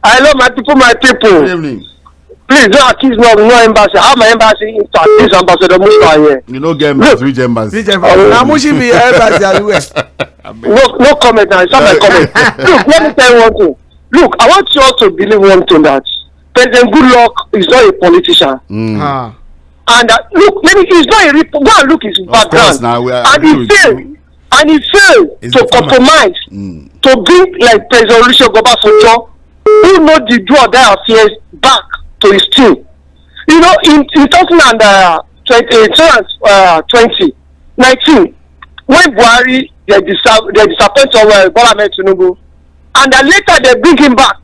Hello, my people. Good evening. Please don't accuse me of no embassy. How my embassy is this ambassador Musa here? You know, get reach embassy. Now Mushi be embassy as well. No comment now. It's not my comment. Look, let me tell you one thing. Look, I want you all to believe one thing that President Goodluck is not a politician. And look, he's not a go and look his background. And he failed to compromise to bring like President Olusegun Obasanjo, who know the do or die affairs, back to his team. You know, in 2019, when Buhari they disappoint Bola Ahmed Tinubu, and then later they bring him back.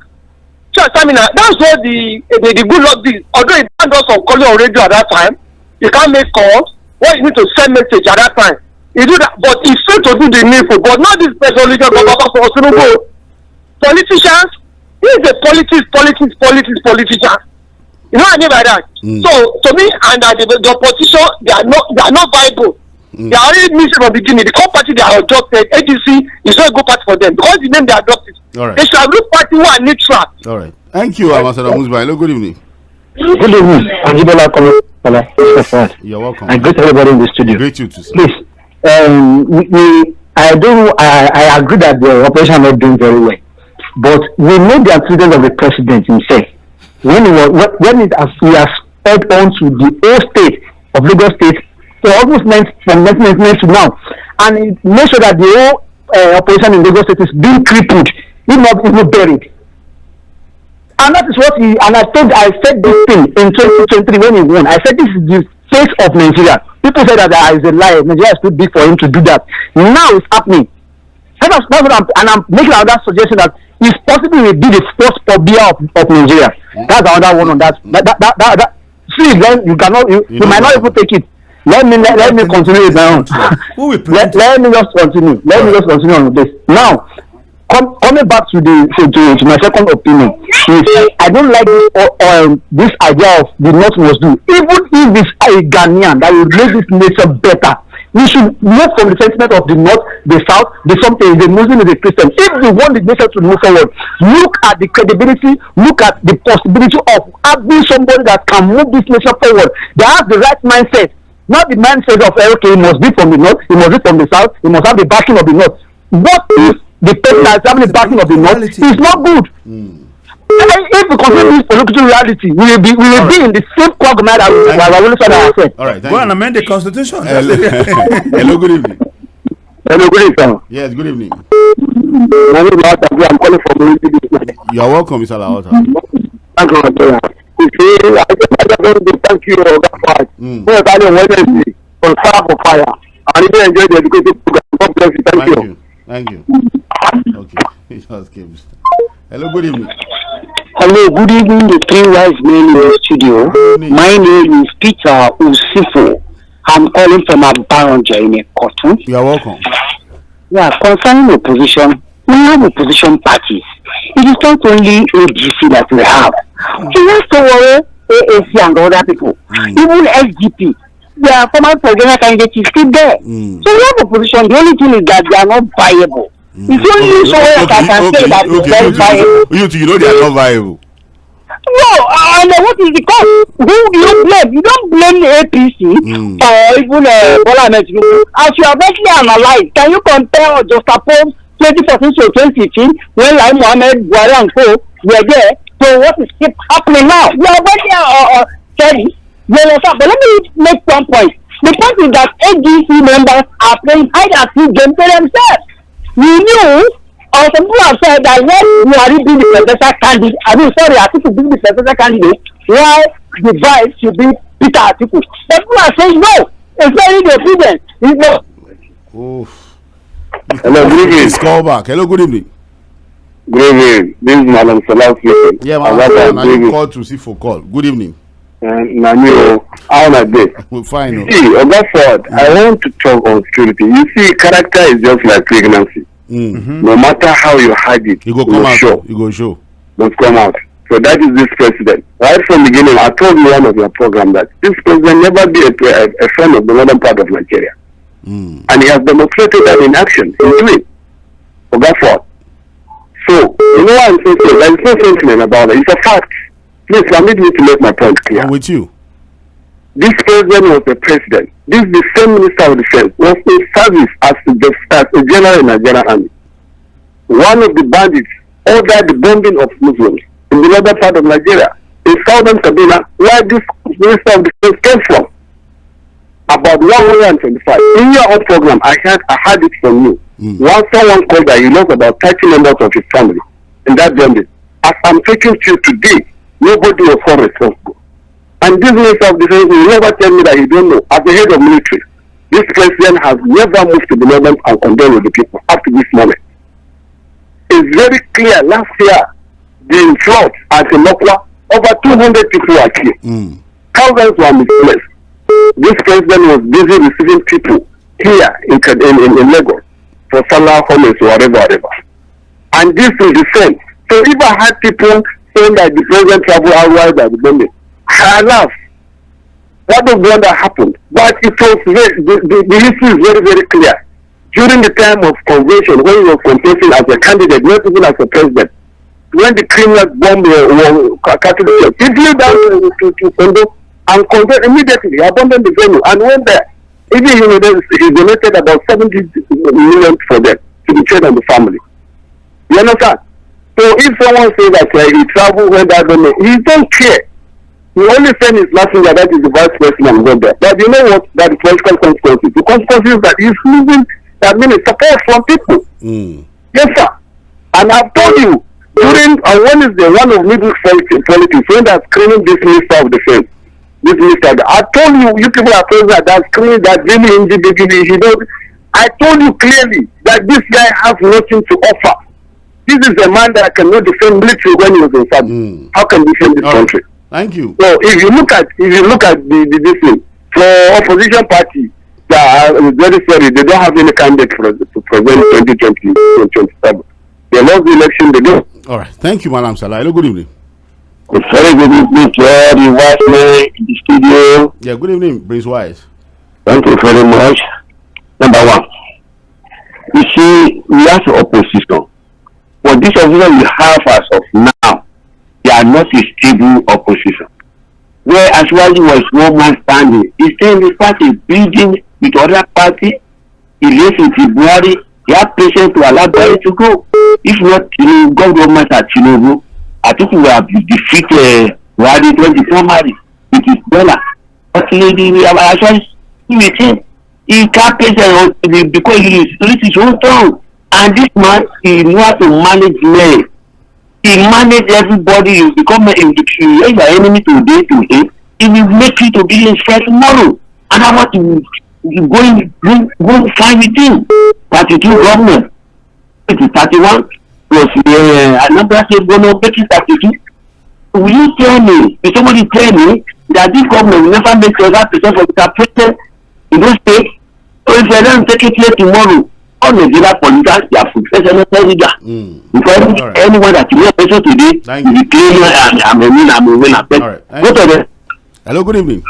So I mean, that's what the Goodluck did. Although he banned us from calling on radio at that time, you can't make calls. What you need to send message at that time, he do that. But he failed to do the needful. But not this resolution for Tinubu. Politicians, he is a politician. You know what I mean by that? So to me, and the opposition, they are not viable. They are already missing from the beginning. The core party they are adopted, ADC is not a good party for them because the name they adopted. Right. They should have looked party who are neutral. All right. Thank you, Ambassador Musba. Hello, good evening. Good evening. You're welcome. I greet everybody in the studio. Great you too, sir. Please, I agree that the operation are not doing very well, but we know the antecedent of the president himself. When he has spread on to the whole state of Lagos State, so almost from 1999 to now, and he made sure that the whole operation in Lagos State is being crippled, if not even buried. And that is what I said this thing in 2023 when he won. I said this is the face of Nigeria. People said that there is a lie. Nigeria is too big for him to do that. Now it's happening. That's what I'm making another suggestion that it's possible he will be the first phobia of Nigeria. That's another one on that. See, then you might not even take it. Let me continue it now. Let me just continue. Let me just continue on this. Now, coming back to my second opinion, I don't like this idea of the North must do. Even if it's a Ghanaian that will make this nation better, we should move from the sentiment of the North, the South, the something, the Muslim, the Christian. If we want the nation to move forward, look at the credibility, look at the possibility of having somebody that can move this nation forward. They have the right mindset, not the mindset of okay, he must be from the North, he must be from the South, he must have the backing of the North. What if the person that's having the backing of the North is not good? If we consider this political reality, we will be in the same quagmire that we will find ourselves. All right, go and amend the constitution. Hello, good evening. Hello, good evening, sir. Yes, good evening. My name is Lawata. I'm calling from You're welcome, Mr. Lawata. Thank you. I just want to thank you for that part. Wednesday on Fire for Fire. I really enjoyed the educative program. God bless you. Thank you. Okay. It just came. Hello, good evening. Hello, good evening, the three wise men in the studio. My name is Peter Usifo. I'm calling from Abaronja in a cotton. You are welcome. Yeah, concerning opposition, we have opposition parties. It is not only AGC that we have. We have to worry AAC and other people. Even SGP, their former presidential candidate is still there. So we have opposition. The only thing is that they are not viable. It's only so I can say that it's very viable. You know they are not viable. No, and what is the cause? Who do you blame? You don't blame the APC or even Bola Ahmed Tinubu. As you have actually analyzed, can you compare or juxtapose 2014 to 2015 when Lai Mohammed, Buhari and co were there to what is keep happening now? We are already steady. But let me make one point. The point is that AGC members are playing hide and seek game to themselves. We knew, or some people have said that when Buhari be the presidential candidate, Atiku be the presidential candidate, why the vice should be Peter Atiku. But people are saying no, it's very the opinion. Hello, good evening. Call back. Hello, good evening. Good evening. This is Madam Salah speaking. Yeah, Madam, I call to see for call. Good evening. Nanio, how am I doing? We're fine. See, on that forward, I want to talk on security. You see, character is just like pregnancy. No matter how you hide it, you go come out. You go show. Must come out. So that is this president. Right from the beginning, I told you one of your program that this president never be a friend of the northern part of Nigeria. And he has demonstrated that in action, in doing. On that forward. So, you know what I'm saying? There is no sentiment about it. It's a fact. Please permit me to make my point clear. I'm with you. This president was the president. This is the same minister of defense was in service as a general in the Nigerian army. One of the bandits ordered the bombing of Muslims in the northern part of Nigeria. in Southern Kaduna, where this Minister of Defense came from. About 125. In your own program, I heard it from you. Once someone called that he lost about 30 members of his family in that journey. As I'm talking to you today, nobody was held responsible. And this Minister of Defense will never tell me that he don't know. As the head of military, this president has never moved to the moment and condemned with the people up to this moment. It's very clear. Last year, the flood at Omokri, over 200 people were killed. Thousands were misplaced. This president was busy receiving people here in Lagos for Salah Homes or whatever. And this is the same. So if I had people saying that the president traveled outside by the government, I laugh. That was the one that happened. But it was the history is very, very clear. During the time of convention, when he was contesting as a candidate, not even as a president, when the criminals bombed Catholic Church, he flew down to Kondo and converted immediately. He abandoned the venue and went there. Even he donated about 70 million for them to the church and the family. You understand? So if someone says that he traveled when that donate, he don't care. He only sent his messenger, that is the vice president, and go there. But you know what? That is political consequences. The consequences that he's losing that means support from people. Yes, sir. And I've told you, during when is the one of middle politics, when they're screening this Minister of Defense, this minister, I told you people are saying that screening that really he don't. I told you clearly that this guy has nothing to offer. This is a man that cannot defend military when he was in service. How can he defend this country? Thank you. So if you look at the this thing, for opposition party, they are very sorry, they don't have any candidate to present 2027. They lost the election, they don't. All right. Thank you, Madam Salah. Hello, good evening. Very good evening to all the watchmen in the studio. Yeah, good evening, Prince Wise. Thank you very much. Number one, you see, we have the opposition. But this opposition we have as of now, they are not a stable opposition. Where Ashwaji was one man standing, he stayed in the party, building with other party, he lives in February, he had patience to allow Buhari to go. If not, government at Tinubu, I think we will have defeated Buhari 24 married with his dollar. But we have actually with him. He can't pay because he is his own tongue. And this man, he knows how to manage men. He manages everybody. You become your enemy today to him. He will make you to be his friend tomorrow. And I want to go and find with him. 32 government. It is 31 plus another state government make it 32. Will you tell me, if somebody tell me that this government will never make 100% for the president in those states? So if they don't take it here tomorrow, all Nigeria politicians, they are professional leader. Because anyone that you know today, will be claiming I'm a winner. Go to them. Hello, good evening.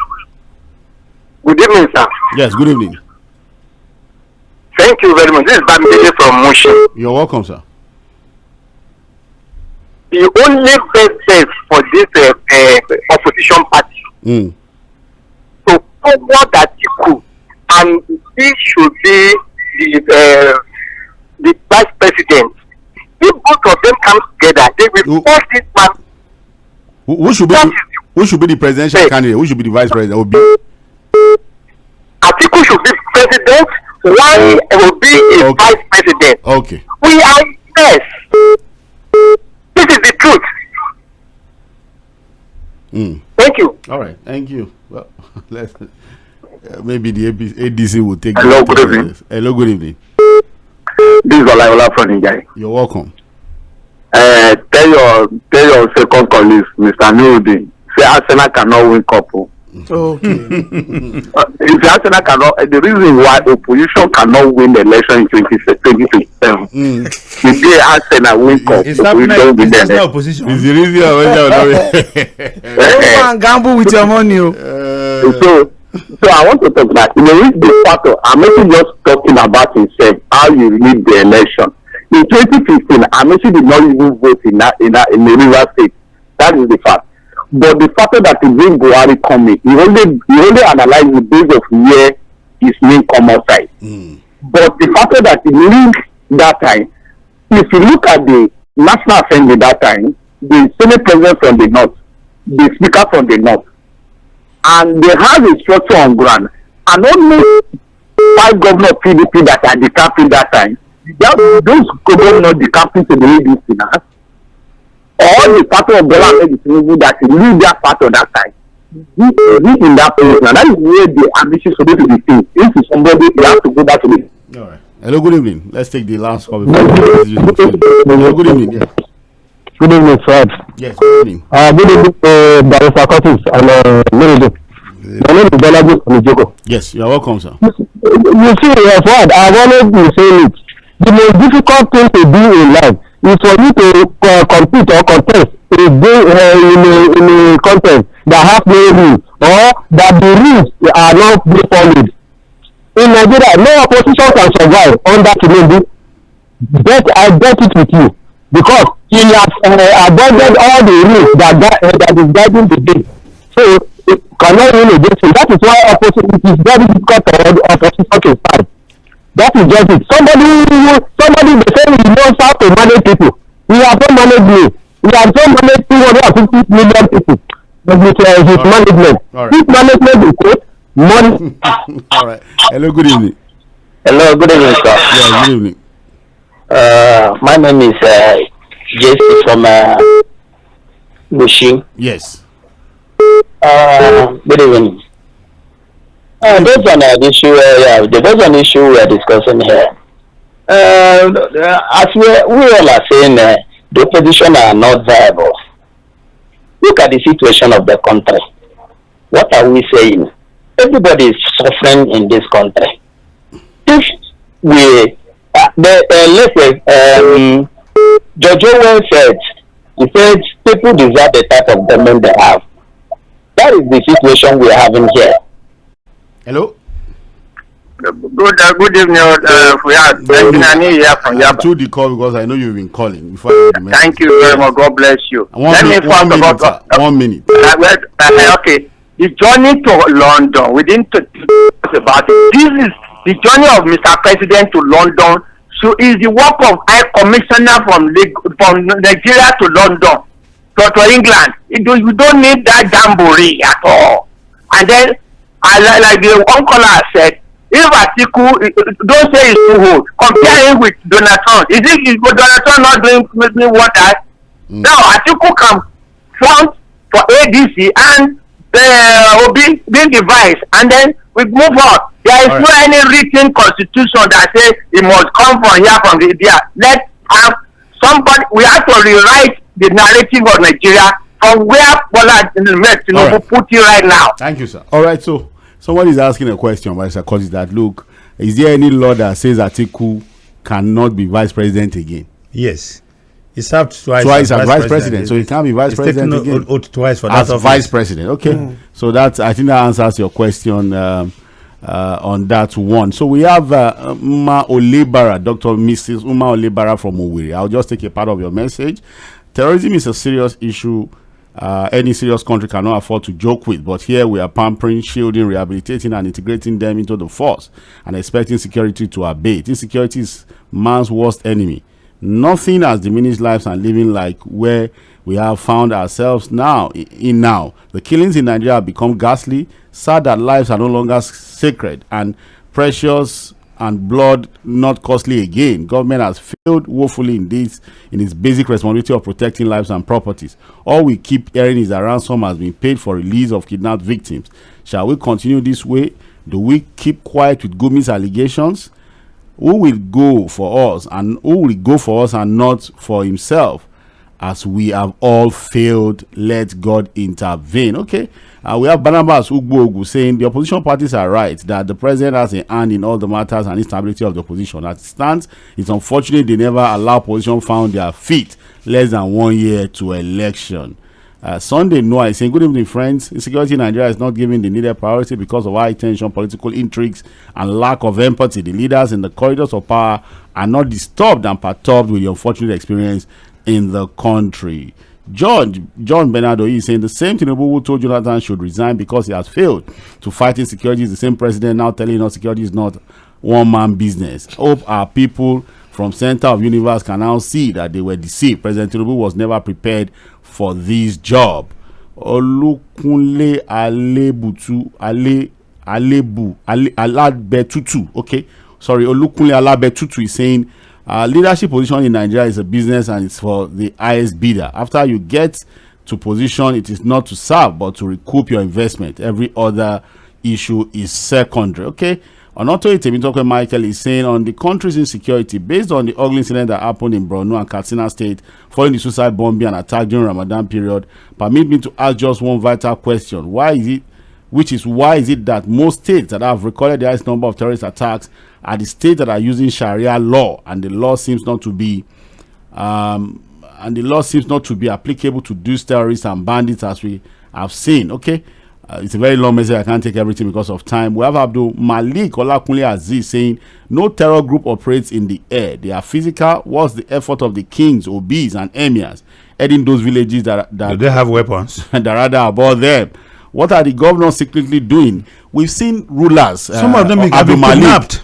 Good evening, sir. Yes, good evening. Thank you very much. This is Bamidele from Mushin. You're welcome, sir. The only best bet for this opposition party to forward that he could, and he should be the vice president. If both of them come together, they will force this man. Who should be the presidential candidate? Who should be the vice president? Atiku should be president. One will be a vice president. Okay. We are yes. This is the truth. Thank you. All right. Thank you. Well, let's. Maybe the ADC will take. Hello, good evening. Hello, good evening. This is Olayola from Nigeria. You're welcome. Tell your second colleague, Mr. Nurudin, say Arsenal cannot win cup. Okay. If Arsenal cannot, the reason why opposition cannot win the election in 2027, the day Arsenal win cup, it's not opposition. It's the reason why you gamble with your money. So I want to talk about the factor. I'm just talking about himself, how you lead the election. In 2015, Amechi did not even vote in the River State. That is the fact. But the factor that he bring Buhari coming, he only analyze the base of where his name come outside. But the factor that he linked that time, if you look at the National Assembly that time, the Senate president from the North, the speaker from the north. And they have a structure on ground. And only 5 governors of PDP that are decamping that time. Those governors decamping to the ADC now. All the part of Tinubu that lead that part of that time. This in that place now. That is where the ambition supposed to be seen. If it's somebody, you have to go back to the. All right. Hello, good evening. Let's take the last call. Hello, good evening. Yeah. Good evening, Fred. Yes, good evening. Good evening, Barrister Curtis and Merido. My name is Dele Momodu. Yes, you are welcome, sir. You see, Fred, I've always been saying it. The most difficult thing to do in life is for you to compete or contest in a contest that has no rules or that the rules are not being followed. In Nigeria, no opposition can survive under Tinubu. But I bet it with you because he has avoided all the rules that is guiding the day. So it cannot win against him. That is why it is very difficult for the opposition to fight. That is just it. Somebody they say he knows how to manage people. He has not managed me. He has not managed 250 million people with his management. His management is good. Money. All right. Hello, good evening. Hello, good evening, sir. Yeah, good evening. My name is Jesse from Bushi. Yes. Good evening. There's an issue. There's an issue we are discussing here. As we all are saying, the opposition are not viable. Look at the situation of the country. What are we saying? Everybody is suffering in this country. If we, let's say, George Orwell said, he said, people deserve the type of government they have. That is the situation we are having here. Hello. Good evening, I told the call because I know you've been calling before. Thank you very much. God bless you. Let me first about 1 minute. Okay, the journey to London. We didn't talk about it. This is the journey of Mr. President to London. So is the work of High Commissioner from Nigeria to London to England. You don't need that jamboree at all. And then, like the one caller said, if Atiku, don't say it's too old. Compare him with Donald Trump. Is Donald Trump not doing what that? Now Atiku can front for ADC and Obi being the vice, and then we move on. There is no any written constitution that says it must come from here, from there. Let's have somebody. We have to rewrite the narrative of Nigeria from where Bola Tinubu put it right now. Thank you, sir. All right, so someone is asking a question, Vice Curtis, that look, is there any law that says Atiku cannot be vice president again? Yes. He served twice as vice president, so he can't be vice president again. Twice for as that vice president. Okay, so that, I think that answers your question on that one. So we have Uma Olebara, Dr. Mrs. Uma Olebara from Owerri. I'll just take a part of your message. Terrorism is a serious issue. Any serious country cannot afford to joke with, but here we are pampering, shielding, rehabilitating and integrating them into the force and expecting security to abate. Insecurity is man's worst enemy. Nothing has diminished lives and living like where we have found ourselves now. The killings in Nigeria have become ghastly. Sad that lives are no longer sacred and precious and blood not costly again. Government has failed woefully in its basic responsibility of protecting lives and properties. All we keep hearing is that ransom has been paid for release of kidnapped victims. Shall we continue this way? Do we keep quiet with Gumi's allegations? Who will go for us and not for himself? As we have all failed, let God intervene. Okay, we have Barnabas Ugbogu saying the opposition parties are right that the president has a hand in all the matters and instability of the opposition. As it stands, it's unfortunate they never allow opposition found their feet less than 1 year to election. Sunday Noah is saying, good evening, friends. Insecurity in Nigeria is not given the needed priority because of high tension, political intrigues, and lack of empathy. The leaders in the corridors of power are not disturbed and perturbed with the unfortunate experience in the country. John Bernardo is saying the same Tinubu who told Jonathan should resign because he has failed to fight insecurity is the same president now telling us security is not one-man business. Hope our people from center of universe can now see that they were deceived. President Tinubu was never prepared for this job. Olukunle Alabetutu. Okay, sorry, Olukunle Alabetutu is saying leadership position in Nigeria is a business and it's for the highest bidder. After you get to position, it is not to serve but to recoup your investment. Every other issue is secondary. Okay. Onoto Temitope Michael is saying on the country's insecurity, based on the ugly incident that happened in Borno and Katsina State following the suicide bombing and attack during Ramadan period, permit me to ask just one vital question. Why is it that most states that have recorded the highest number of terrorist attacks are the states that are using Sharia law, and the law seems not to be applicable to these terrorists and bandits, as we have seen? Okay. It's a very long message. I can't take everything because of time. We have Abdul Malik Olakunle Aziz saying no terror group operates in the air. They are physical. What's the effort of the kings, obis, and emirs heading those villages that do they have weapons and that rather above them? What are the governors secretly doing? We've seen rulers. Some of them have been kidnapped.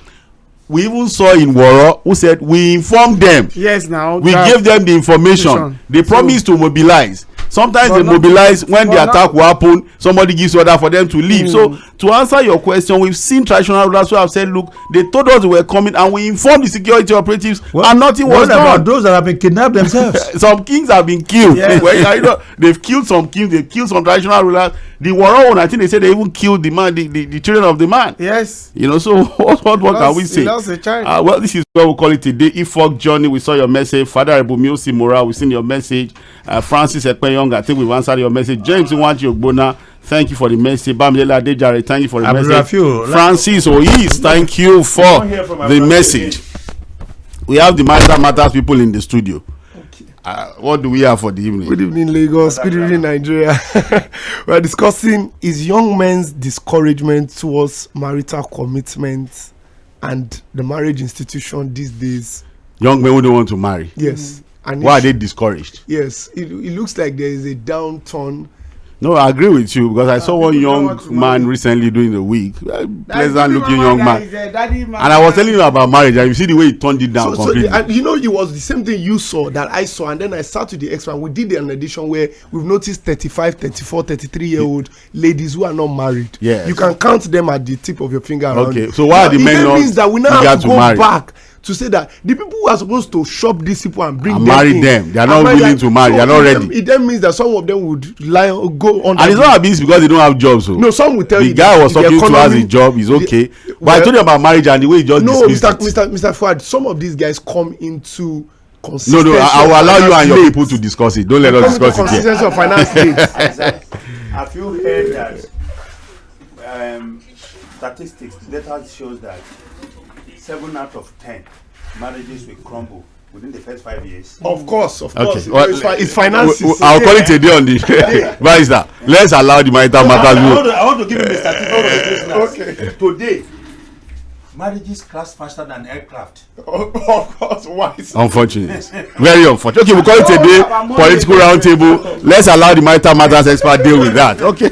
We even saw in Woro who said we informed them. Yes, now we gave them the information. They promised to mobilize. Sometimes they mobilize when the attack will happen. Somebody gives order for them to leave. So to answer your question, we've seen traditional rulers who have said, look, they told us they were coming and we informed the security operatives and nothing was done. What about those that have been kidnapped themselves? Some kings have been killed. Yeah. They've killed some kings. They've killed some traditional rulers. The Waro one, I think they said they even killed the man, the children of the man. Yes. So what can we say? Well, this is what we call it today. Ifok Johnny, we saw your message. Father Ebumiosi Mora, we've seen your message. Francis Ekpenyong, I think we've answered your message. James Nwanji Ogbona, thank you for the message. Bamidele Adejare, thank you for the message. Francis Oyis, thank you for the message. We have the Matters people in the studio. What do we have for the evening? Good evening, Lagos. Good evening, Nigeria. We are discussing is young men's discouragement towards marital commitment and the marriage institution these days. Young men who don't want to marry. Yes. And why are they discouraged? Yes, it looks like there is a downturn. No, I agree with you because I saw one young man recently during the week, pleasant looking young man, and I was telling you about marriage, and you see the way he turned it down completely. And it was the same thing you saw that I saw, and then I sat with the expert. We did an edition where we've noticed 35, 34, 33-year-old ladies who are not married. Yes. You can count them at the tip of your finger. Okay, so why are the men not? It means that we now have to go back to say that the people who are supposed to shop these people and bring them marry them, they are not willing to marry. They are not ready. It then means that some of them would go on. And it's not abuse because they don't have jobs. So. No, some will tell you the guy was talking to has a job. He's okay. But I told you about marriage and the way he just dismissed it. Mr. Fuad, some of these guys come into consistency. No, I will allow you and your people to discuss it. Don't let us discuss it. Consistency of finance late. Have you heard that statistics, the data shows that 7 out of 10 marriages will crumble within the first 5 years. Of course. Okay. Well, it's finances. I'll call it a day on the Vice. Let's allow the marital matters. I want to give you the statistics. Okay. Today, marriages crash faster than aircraft. Of course. Why? Unfortunate. Very unfortunate. Okay, we'll call it a day. Political roundtable. Let's allow the marital matters expert deal with that. Okay.